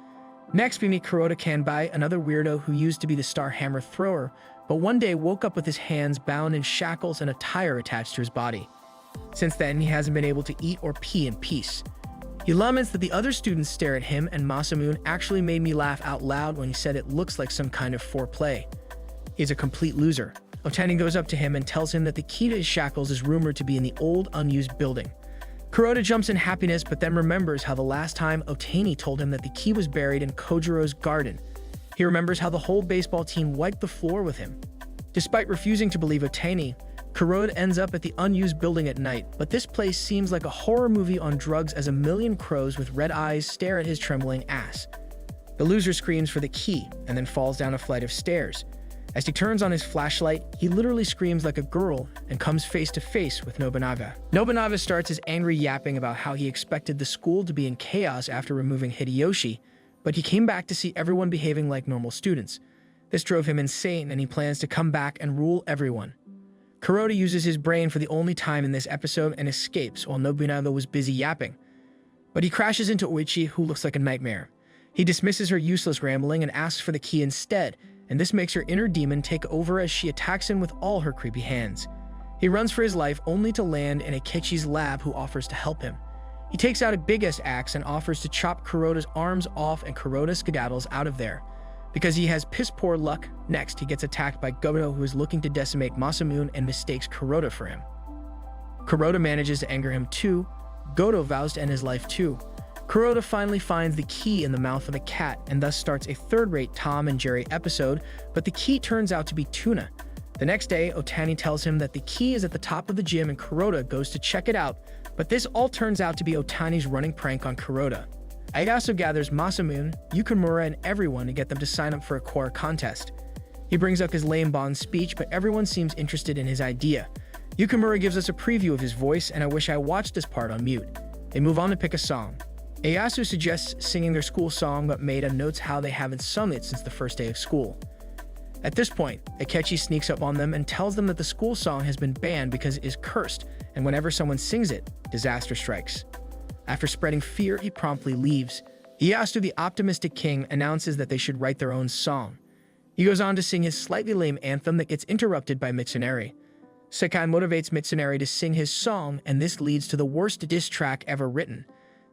Next, we meet Kuroda-Kanbai, another weirdo who used to be the star hammer thrower, but one day woke up with his hands bound in shackles and a tire attached to his body. Since then, he hasn't been able to eat or pee in peace. He laments that the other students stare at him, and Masamune actually made me laugh out loud when he said it looks like some kind of foreplay. He's a complete loser. Otani goes up to him and tells him that the key to his shackles is rumored to be in the old, unused building. Kuroda jumps in happiness, but then remembers how the last time Otani told him that the key was buried in Kojiro's garden. He remembers how the whole baseball team wiped the floor with him. Despite refusing to believe Otani, Kuroda ends up at the unused building at night, but this place seems like a horror movie on drugs as a million crows with red eyes stare at his trembling ass. The loser screams for the key and then falls down a flight of stairs. As he turns on his flashlight, he literally screams like a girl and comes face to face with Nobunaga. Nobunaga starts his angry yapping about how he expected the school to be in chaos after removing Hideyoshi, but he came back to see everyone behaving like normal students. This drove him insane, and he plans to come back and rule everyone. Kuroda uses his brain for the only time in this episode and escapes while Nobunaga was busy yapping. But he crashes into Oichi, who looks like a nightmare. He dismisses her useless rambling and asks for the key instead, and this makes her inner demon take over as she attacks him with all her creepy hands. He runs for his life only to land in Akechi's lab, who offers to help him. He takes out a big-ass axe and offers to chop Kuroda's arms off, and Kuroda skedaddles out of there. Because he has piss-poor luck, next he gets attacked by Goto, who is looking to decimate Masamune and mistakes Kuroda for him. Kuroda manages to anger him too. Goto vows to end his life too. Kuroda finally finds the key in the mouth of a cat and thus starts a third-rate Tom and Jerry episode, but the key turns out to be tuna. The next day, Otani tells him that the key is at the top of the gym and Kuroda goes to check it out, but this all turns out to be Otani's running prank on Kuroda. Ayasu gathers Masamune, Yukimura, and everyone to get them to sign up for a choir contest. He brings up his lame Bond speech, but everyone seems interested in his idea. Yukimura gives us a preview of his voice, and I wish I watched this part on mute. They move on to pick a song. Ayasu suggests singing their school song, but Maeda notes how they haven't sung it since the first day of school. At this point, Akechi sneaks up on them and tells them that the school song has been banned because it is cursed, and whenever someone sings it, disaster strikes. After spreading fear, he promptly leaves. Ieyasu, the optimistic king, announces that they should write their own song. He goes on to sing his slightly lame anthem that gets interrupted by Mitsunari. Sekai motivates Mitsunari to sing his song, and this leads to the worst diss track ever written.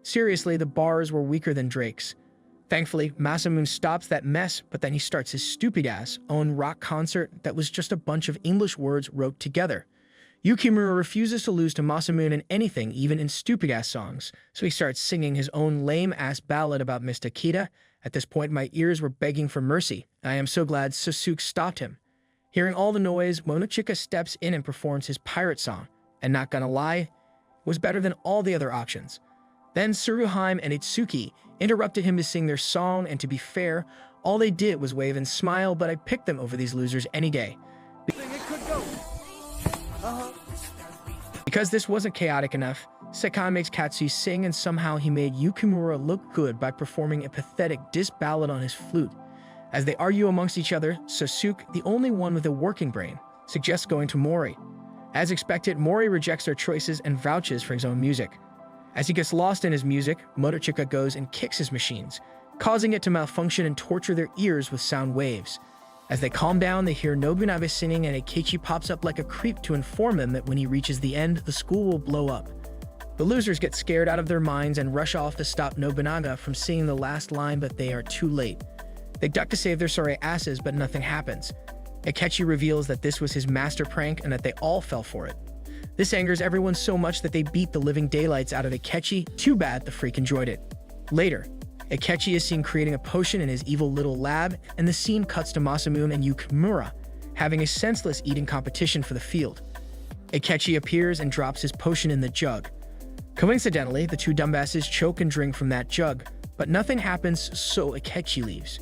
Seriously, the bars were weaker than Drake's. Thankfully, Masamune stops that mess, but then he starts his stupid-ass own rock concert that was just a bunch of English words wrote together. Yukimura refuses to lose to Masamune in anything, even in stupid-ass songs, so he starts singing his own lame-ass ballad about Miss Takeda. At this point, my ears were begging for mercy. I am so glad Sasuke stopped him. Hearing all the noise, Monochika steps in and performs his pirate song, and not gonna lie, it was better than all the other options. Then Tsuruheim and Itsuki interrupted him to sing their song, and to be fair, all they did was wave and smile, but I picked them over these losers any day. Because this wasn't chaotic enough, Sekai makes Katsuyi sing, and somehow he made Yukimura look good by performing a pathetic diss ballad on his flute. As they argue amongst each other, Sasuke, the only one with a working brain, suggests going to Mori. As expected, Mori rejects their choices and vouches for his own music. As he gets lost in his music, Motochika goes and kicks his machines, causing it to malfunction and torture their ears with sound waves. As they calm down, they hear Nobunaga singing, and Akechi pops up like a creep to inform them that when he reaches the end, the school will blow up. The losers get scared out of their minds and rush off to stop Nobunaga from singing the last line, but they are too late. They duck to save their sorry asses, but nothing happens. Akechi reveals that this was his master prank and that they all fell for it. This angers everyone so much that they beat the living daylights out of Akechi. Too bad the freak enjoyed it. Later, Akechi is seen creating a potion in his evil little lab, and the scene cuts to Masamune and Yukimura having a senseless eating competition for the field. Akechi appears and drops his potion in the jug. Coincidentally, the two dumbasses choke and drink from that jug, but nothing happens, so Akechi leaves.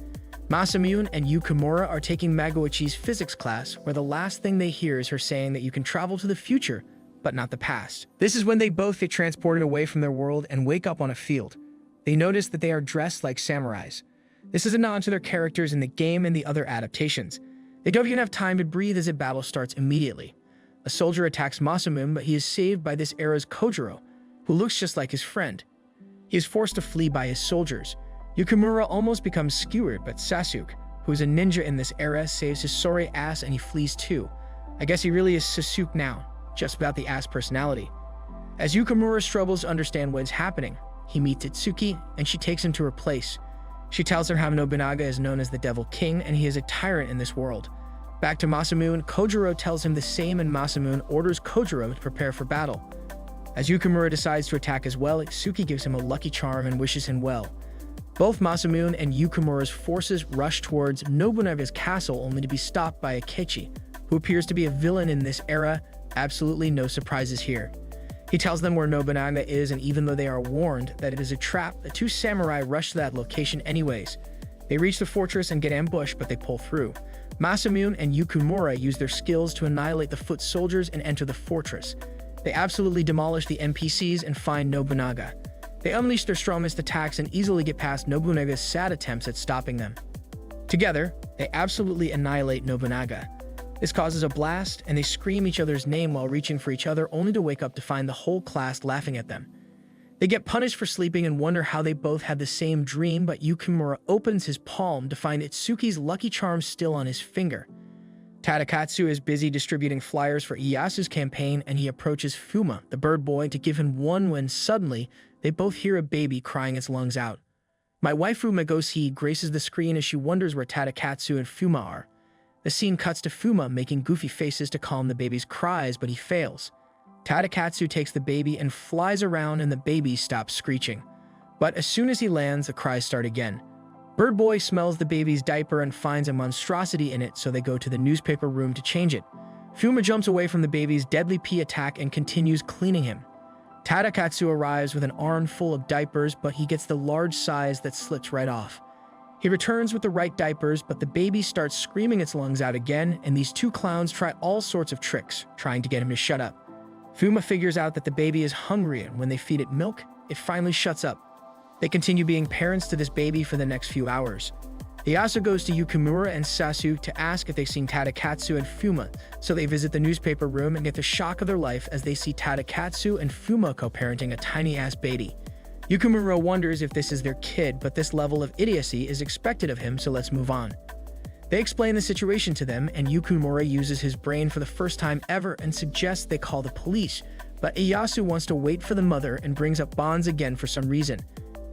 Masamune and Yukimura are taking Magoichi's physics class, where the last thing they hear is her saying that you can travel to the future, but not the past. This is when they both get transported away from their world and wake up on a field. They notice that they are dressed like samurais. This is a nod to their characters in the game and the other adaptations. They don't even have time to breathe as a battle starts immediately. A soldier attacks Masamune, but he is saved by this era's Kojiro, who looks just like his friend. He is forced to flee by his soldiers. Yukimura almost becomes skewered, but Sasuke, who is a ninja in this era, saves his sorry ass and he flees too. I guess he really is Sasuke now, just about the ass personality. As Yukimura struggles to understand what is happening, he meets Itsuki and she takes him to her place. She tells her how Nobunaga is known as the Devil King and he is a tyrant in this world. Back to Masamune, Kojiro tells him the same and Masamune orders Kojiro to prepare for battle. As Yukimura decides to attack as well, Itsuki gives him a lucky charm and wishes him well. Both Masamune and Yukimura's forces rush towards Nobunaga's castle only to be stopped by Akechi, who appears to be a villain in this era. Absolutely no surprises here. He tells them where Nobunaga is, and even though they are warned that it is a trap, the two samurai rush to that location anyways. They reach the fortress and get ambushed, but they pull through. Masamune and Yukimura use their skills to annihilate the foot soldiers and enter the fortress. They absolutely demolish the NPCs and find Nobunaga. They unleash their strongest attacks and easily get past Nobunaga's sad attempts at stopping them. Together, they absolutely annihilate Nobunaga. This causes a blast, and they scream each other's name while reaching for each other, only to wake up to find the whole class laughing at them. They get punished for sleeping and wonder how they both had the same dream, but Yukimura opens his palm to find Itsuki's lucky charm still on his finger. Tadakatsu is busy distributing flyers for Iyasu's campaign, and he approaches Fuma, the bird boy, to give him one when suddenly, they both hear a baby crying its lungs out. My waifu Magosi graces the screen as she wonders where Tadakatsu and Fuma are. The scene cuts to Fuma making goofy faces to calm the baby's cries, but he fails. Tadakatsu takes the baby and flies around and the baby stops screeching. But as soon as he lands, the cries start again. Bird Boy smells the baby's diaper and finds a monstrosity in it, so they go to the newspaper room to change it. Fuma jumps away from the baby's deadly pee attack and continues cleaning him. Tadakatsu arrives with an arm full of diapers, but he gets the large size that slips right off. He returns with the right diapers, but the baby starts screaming its lungs out again, and these two clowns try all sorts of tricks, trying to get him to shut up. Fuma figures out that the baby is hungry, and when they feed it milk, it finally shuts up. They continue being parents to this baby for the next few hours. Iyasu goes to Yukimura and Sasuke to ask if they've seen Tadakatsu and Fuma, so they visit the newspaper room and get the shock of their life as they see Tadakatsu and Fuma co-parenting a tiny-ass baby. Yukimura wonders if this is their kid, but this level of idiocy is expected of him, so let's move on. They explain the situation to them, and Yukimura uses his brain for the first time ever and suggests they call the police, but Iyasu wants to wait for the mother and brings up bonds again for some reason.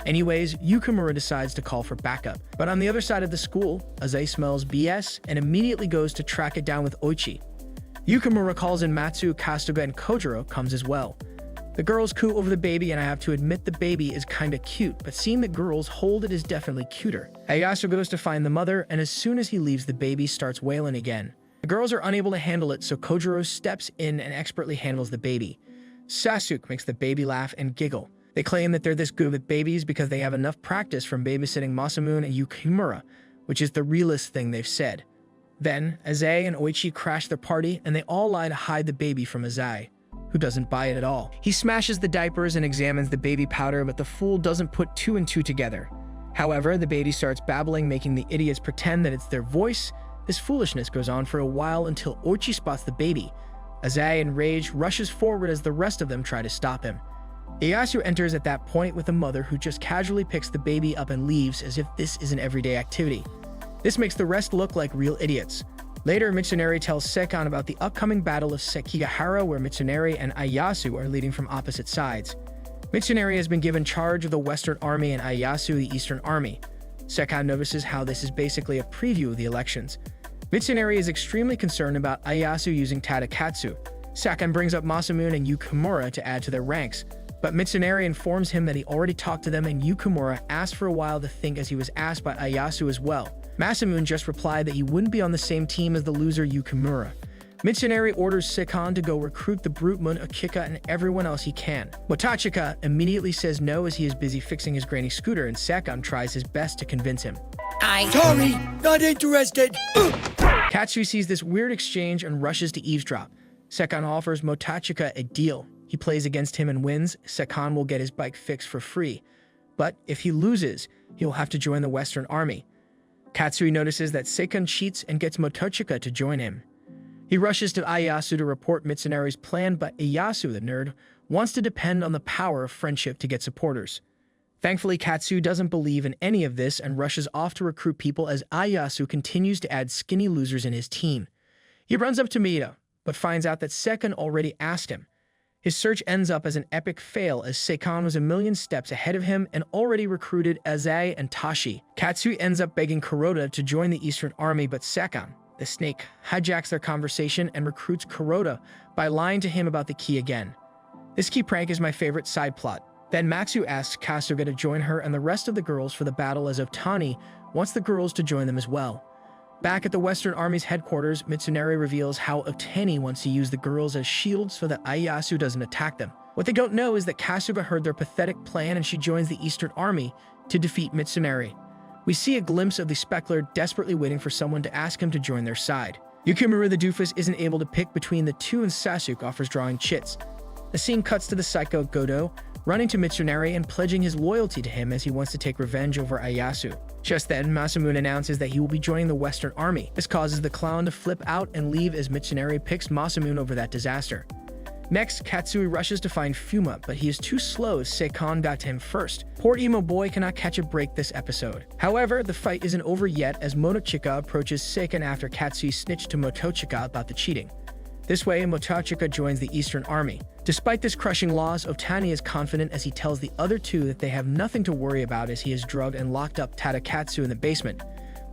Anyways, Yukimura decides to call for backup, but on the other side of the school, Aze smells BS and immediately goes to track it down with Oichi. Yukimura calls in Matsu, Kasuga, and Kojiro comes as well. The girls coo over the baby, and I have to admit the baby is kinda cute, but seeing that girls hold it is definitely cuter. Ayasu goes to find the mother, and as soon as he leaves, the baby starts wailing again. The girls are unable to handle it, so Kojiro steps in and expertly handles the baby. Sasuke makes the baby laugh and giggle. They claim that they're this good with babies because they have enough practice from babysitting Masamune and Yukimura, which is the realest thing they've said. Then, Aze and Oichi crash their party, and they all lie to hide the baby from Aze, who doesn't buy it at all. He smashes the diapers and examines the baby powder, but the fool doesn't put two and two together. However, the baby starts babbling, making the idiots pretend that it's their voice. This foolishness goes on for a while until Oichi spots the baby. Aze, in rage, rushes forward as the rest of them try to stop him. Ieyasu enters at that point with a mother who just casually picks the baby up and leaves as if this is an everyday activity. This makes the rest look like real idiots. Later, Mitsunari tells Sekon about the upcoming battle of Sekigahara, where Mitsunari and Ieyasu are leading from opposite sides. Mitsunari has been given charge of the Western Army and Ieyasu the Eastern Army. Sekon notices how this is basically a preview of the elections. Mitsunari is extremely concerned about Ieyasu using Tadakatsu. Sekon brings up Masamune and Yukimura to add to their ranks, but Mitsunari informs him that he already talked to them, and Yukimura asked for a while to think as he was asked by Ieyasu as well. Masamune just replied that he wouldn't be on the same team as the loser Yukimura. Mitsunari orders Sekon to go recruit the brute Mun Akika and everyone else he can. Motachika immediately says no as he is busy fixing his grainy scooter, and Sekon tries his best to convince him. Sorry, not interested. Katsu sees this weird exchange and rushes to eavesdrop. Sekon offers Motachika a deal. He plays against him and wins. Sekon will get his bike fixed for free. But if he loses, he will have to join the Western Army. Katsui notices that Sekon cheats and gets Motochika to join him. He rushes to Ieyasu to report Mitsunari's plan, but Ieyasu, the nerd, wants to depend on the power of friendship to get supporters. Thankfully, Katsu doesn't believe in any of this and rushes off to recruit people as Ieyasu continues to add skinny losers in his team. He runs up to Mita, but finds out that Sekon already asked him. His search ends up as an epic fail as Sekon was a million steps ahead of him and already recruited Azai and Tashi. Katsu ends up begging Kuroda to join the Eastern Army, but Sekon, the snake, hijacks their conversation and recruits Kuroda by lying to him about the key again. This key prank is my favorite side plot. Then Matsu asks Kasuga to join her and the rest of the girls for the battle as Otani wants the girls to join them as well. Back at the Western Army's headquarters, Mitsunari reveals how Otani wants to use the girls as shields so that Ieyasu doesn't attack them. What they don't know is that Kasuga heard their pathetic plan and she joins the Eastern Army to defeat Mitsunari. We see a glimpse of the speckler desperately waiting for someone to ask him to join their side. Yukimura the doofus isn't able to pick between the two and Sasuke offers drawing chits. The scene cuts to the psycho Godo, running to Mitsunari and pledging his loyalty to him as he wants to take revenge over Ieyasu. Just then, Masamune announces that he will be joining the Western Army. This causes the clown to flip out and leave as Mitsunari picks Masamune over that disaster. Next, Katsui rushes to find Fuma, but he is too slow as Sekon got to him first. Poor emo boy cannot catch a break this episode. However, the fight isn't over yet as Motochika approaches Sekon after Katsui snitched to Motochika about the cheating. This way, Motochika joins the Eastern Army. Despite this crushing loss, Otani is confident as he tells the other two that they have nothing to worry about as he has drugged and locked up Tadakatsu in the basement.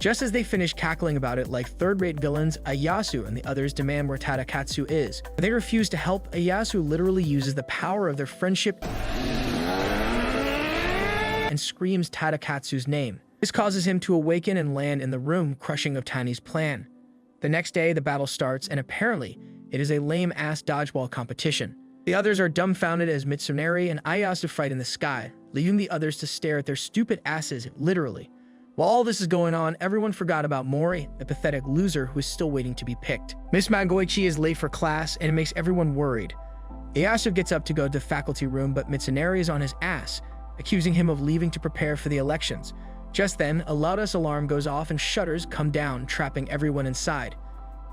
Just as they finish cackling about it like third-rate villains, Ieyasu and the others demand where Tadakatsu is. When they refuse to help, Ieyasu literally uses the power of their friendship and screams Tadakatsu's name. This causes him to awaken and land in the room, crushing Otani's plan. The next day, the battle starts, and apparently, it is a lame-ass dodgeball competition. The others are dumbfounded as Mitsunari and Ieyasu fight in the sky, leaving the others to stare at their stupid asses, literally. While all this is going on, everyone forgot about Mori, the pathetic loser who is still waiting to be picked. Miss Magoichi is late for class, and it makes everyone worried. Ieyasu gets up to go to the faculty room, but Mitsunari is on his ass, accusing him of leaving to prepare for the elections. Just then, a loudest alarm goes off and shutters come down, trapping everyone inside.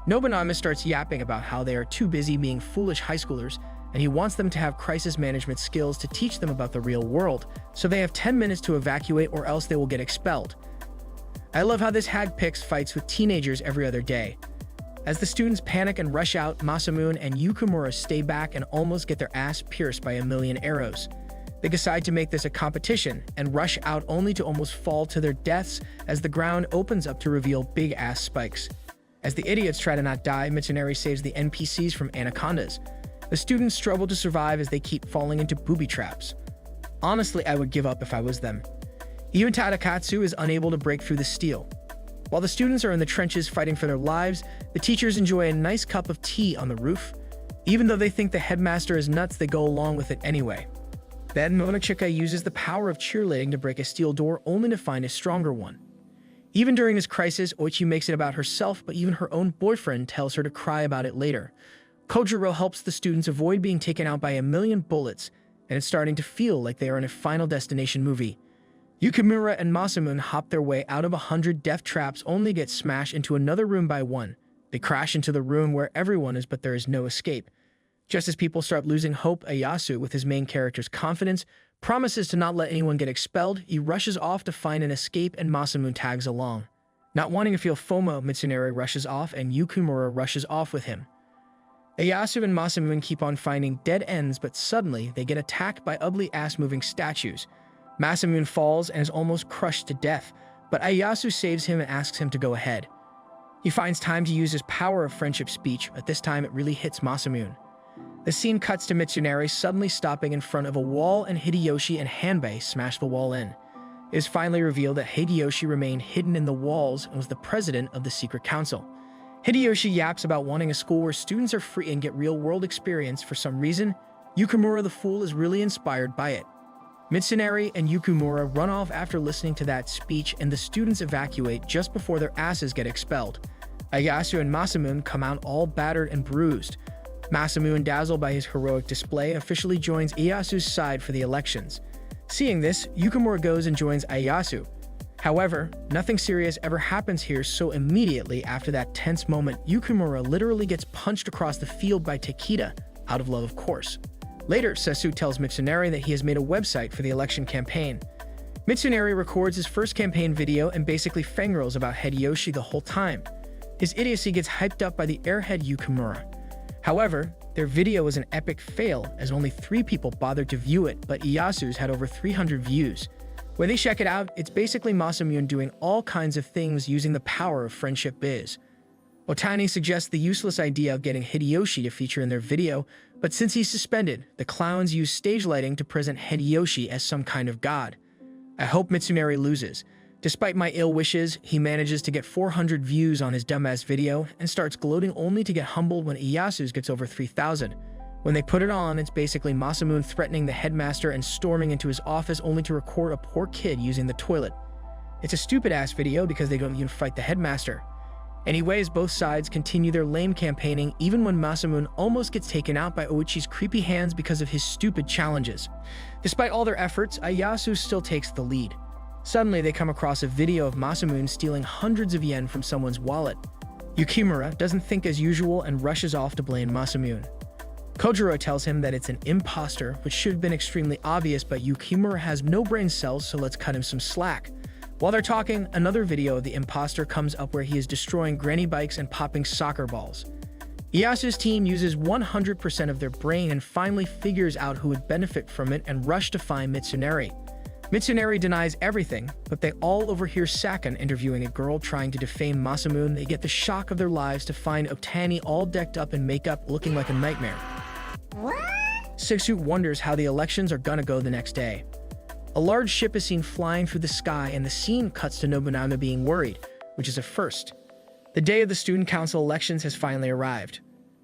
Nobunama starts yapping about how they are too busy being foolish high schoolers, and he wants them to have crisis management skills to teach them about the real world, so they have 10 minutes to evacuate or else they will get expelled. I love how this hag picks fights with teenagers every other day. As the students panic and rush out, Masamune and Yukimura stay back and almost get their ass pierced by a million arrows. They decide to make this a competition and rush out only to almost fall to their deaths as the ground opens up to reveal big-ass spikes. As the idiots try to not die, Mitsunari saves the NPCs from anacondas. The students struggle to survive as they keep falling into booby traps. Honestly, I would give up if I was them. Even Tadakatsu is unable to break through the steel. While the students are in the trenches fighting for their lives, the teachers enjoy a nice cup of tea on the roof. Even though they think the headmaster is nuts, they go along with it anyway. Then Motochika uses the power of cheerleading to break a steel door only to find a stronger one. Even during this crisis, Oichi makes it about herself, but even her own boyfriend tells her to cry about it later. Kojiro helps the students avoid being taken out by a million bullets, and it's starting to feel like they are in a Final Destination movie. Yukimura and Masamune hop their way out of 100 death traps only to get smashed into another room by one. They crash into the room where everyone is, but there is no escape. Just as people start losing hope, Ieyasu, with his main character's confidence, promises to not let anyone get expelled. He rushes off to find an escape and Masamune tags along. Not wanting to feel FOMO, Mitsunari rushes off and Yukimura rushes off with him. Ieyasu and Masamune keep on finding dead ends, but suddenly they get attacked by ugly-ass moving statues. Masamune falls and is almost crushed to death, but Ieyasu saves him and asks him to go ahead. He finds time to use his power of friendship speech, but this time it really hits Masamune. The scene cuts to Mitsunari suddenly stopping in front of a wall and Hideyoshi and Hanbei smash the wall in. It is finally revealed that Hideyoshi remained hidden in the walls and was the president of the secret council. Hideyoshi yaps about wanting a school where students are free and get real-world experience. For some reason, Yukimura the fool is really inspired by it. Mitsunari and Yukimura run off after listening to that speech, and the students evacuate just before their asses get expelled. Ieyasu and Masamune come out all battered and bruised. Masamune, dazzled by his heroic display, officially joins Ieyasu's side for the elections. Seeing this, Yukimura goes and joins Ieyasu. However, nothing serious ever happens here, so immediately after that tense moment, Yukimura literally gets punched across the field by Takeda, out of love of course. Later, Sesu tells Mitsunari that he has made a website for the election campaign. Mitsunari records his first campaign video and basically fangirls about Hideyoshi the whole time. His idiocy gets hyped up by the airhead Yukimura. However, their video was an epic fail as only 3 people bothered to view it, but Iyasu's had over 300 views. When they check it out, it's basically Masamune doing all kinds of things using the power of friendship biz. Otani suggests the useless idea of getting Hideyoshi to feature in their video, but since he's suspended, the clowns use stage lighting to present Hideyoshi as some kind of god. I hope Mitsunari loses. Despite my ill wishes, he manages to get 400 views on his dumbass video and starts gloating only to get humbled when Iyasu's gets over 3,000. When they put it on, it's basically Masamune threatening the headmaster and storming into his office only to record a poor kid using the toilet. It's a stupid-ass video because they don't even fight the headmaster. Anyways, both sides continue their lame campaigning even when Masamune almost gets taken out by Oichi's creepy hands because of his stupid challenges. Despite all their efforts, Iyasu still takes the lead. Suddenly, they come across a video of Masamune stealing hundreds of yen from someone's wallet. Yukimura doesn't think as usual and rushes off to blame Masamune. Kojiro tells him that it's an imposter, which should have been extremely obvious, but Yukimura has no brain cells, so let's cut him some slack. While they're talking, another video of the imposter comes up where he is destroying granny bikes and popping soccer balls. Iyasu's team uses 100% of their brain and finally figures out who would benefit from it and rush to find Mitsunari. Mitsunari denies everything, but they all overhear Sakan interviewing a girl trying to defame Masamune. They get the shock of their lives to find Otani all decked up in makeup looking like a nightmare. Sixu wonders how the elections are gonna go the next day. A large ship is seen flying through the sky and the scene cuts to Nobunaga being worried, which is a first. The day of the student council elections has finally arrived.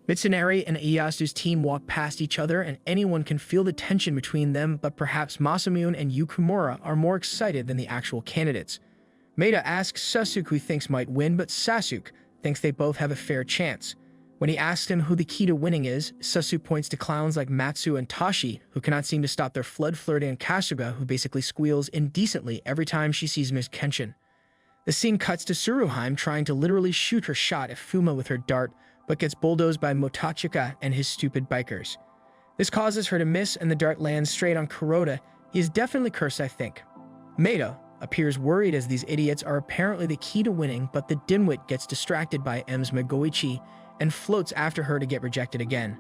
Mitsunari and Iyasu's team walk past each other and anyone can feel the tension between them, but perhaps Masamune and Yukimura are more excited than the actual candidates. Maeda asks Sasuke who he thinks might win, but Sasuke thinks they both have a fair chance. When he asks him who the key to winning is, Sasuke points to clowns like Matsu and Tashi, who cannot seem to stop their flood flirting, and Kasuga, who basically squeals indecently every time she sees Miss Kenshin. The scene cuts to Tsuruheim trying to literally shoot her shot at Fuma with her dart, but gets bulldozed by Motachika and his stupid bikers. This causes her to miss and the dart lands straight on Kuroda. He is definitely cursed, I think. Maeda appears worried as these idiots are apparently the key to winning, but the dimwit gets distracted by M's Megoichi and floats after her to get rejected again.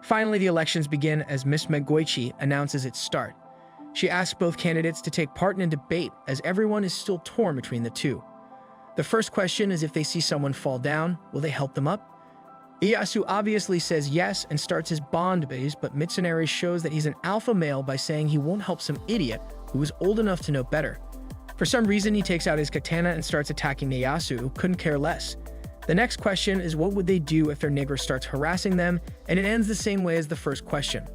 Finally, the elections begin as Miss Megoichi announces its start. She asks both candidates to take part in a debate as everyone is still torn between the two. The first question is if they see someone fall down, will they help them up? Iyasu obviously says yes and starts his bond base, but Mitsunari shows that he's an alpha male by saying he won't help some idiot who is old enough to know better. For some reason, he takes out his katana and starts attacking Ieyasu, who couldn't care less. The next question is what would they do if their nigger starts harassing them, and it ends the same way as the first question.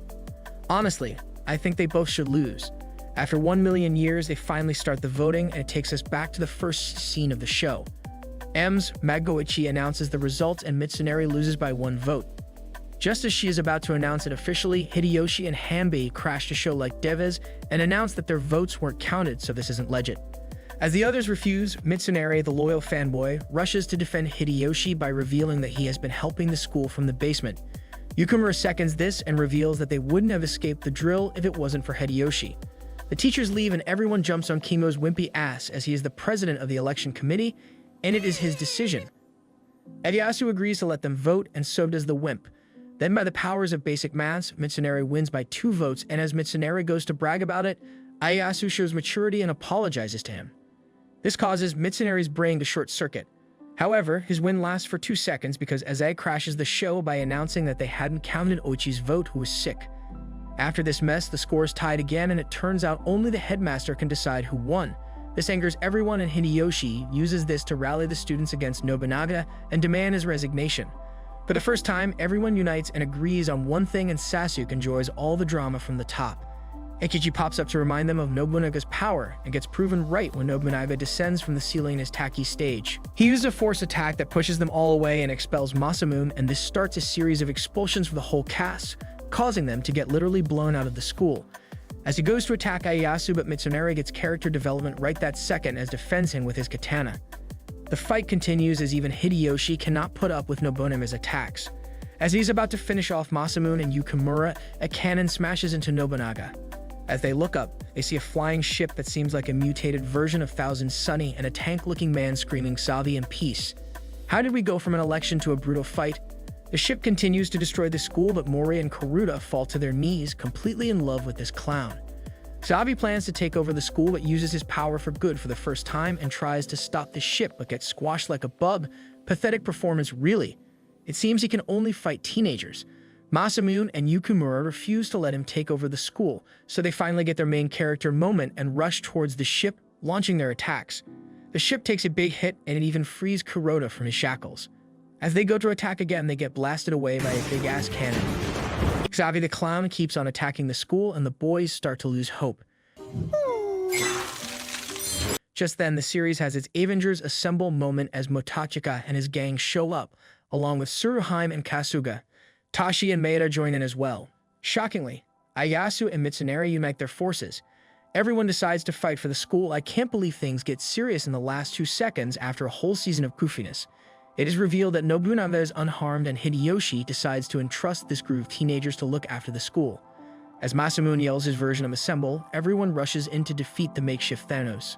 Honestly, I think they both should lose. After 1 million years, they finally start the voting, and it takes us back to the first scene of the show. M's Magoichi announces the results and Mitsunari loses by 1 vote. Just as she is about to announce it officially, Hideyoshi and Hanbei crash to show like Deves and announce that their votes weren't counted, so this isn't legit. As the others refuse, Mitsunari, the loyal fanboy, rushes to defend Hideyoshi by revealing that he has been helping the school from the basement. Yukimura seconds this and reveals that they wouldn't have escaped the drill if it wasn't for Hideyoshi. The teachers leave and everyone jumps on Kimo's wimpy ass as he is the president of the election committee, and it is his decision. Ieyasu agrees to let them vote, and so does the wimp. Then by the powers of basic maths, Mitsunari wins by 2 votes, and as Mitsunari goes to brag about it, Ieyasu shows maturity and apologizes to him. This causes Mitsunari's brain to short-circuit. However, his win lasts for 2 seconds because Eze crashes the show by announcing that they hadn't counted Oichi's vote, who was sick. After this mess, the score is tied again, and it turns out only the headmaster can decide who won. This angers everyone, and Hideyoshi uses this to rally the students against Nobunaga and demand his resignation. For the first time, everyone unites and agrees on one thing, and Sasuke enjoys all the drama from the top. Ekichi pops up to remind them of Nobunaga's power and gets proven right when Nobunaga descends from the ceiling in his tacky stage. He uses a force attack that pushes them all away and expels Masamune, and this starts a series of expulsions for the whole cast, causing them to get literally blown out of the school. As he goes to attack Ieyasu, but Mitsunari gets character development right that second as defends him with his katana. The fight continues as even Hideyoshi cannot put up with Nobunaga's attacks. As he's about to finish off Masamune and Yukimura, a cannon smashes into Nobunaga. As they look up, they see a flying ship that seems like a mutated version of Thousand Sunny and a tank-looking man screaming "Salve and peace." How did we go from an election to a brutal fight? The ship continues to destroy the school, but Mori and Karuta fall to their knees, completely in love with this clown. Salve plans to take over the school, but uses his power for good for the first time and tries to stop the ship, but gets squashed like a bug. Pathetic performance, really. It seems he can only fight teenagers. Masamune and Yukumura refuse to let him take over the school, so they finally get their main character moment and rush towards the ship, launching their attacks. The ship takes a big hit, and it even frees Kuroda from his shackles. As they go to attack again, they get blasted away by a big-ass cannon. Xavi the clown keeps on attacking the school, and the boys start to lose hope. Just then, the series has its Avengers assemble moment as Motachika and his gang show up, along with Tsuruheim and Kasuga. Tashi and Maeda join in as well. Shockingly, Ayasu and Mitsunari unite their forces. Everyone decides to fight for the school. I can't believe things get serious in the last 2 seconds after a whole season of goofiness. It is revealed that Nobunaga is unharmed and Hideyoshi decides to entrust this group of teenagers to look after the school. As Masamune yells his version of Assemble, everyone rushes in to defeat the makeshift Thanos.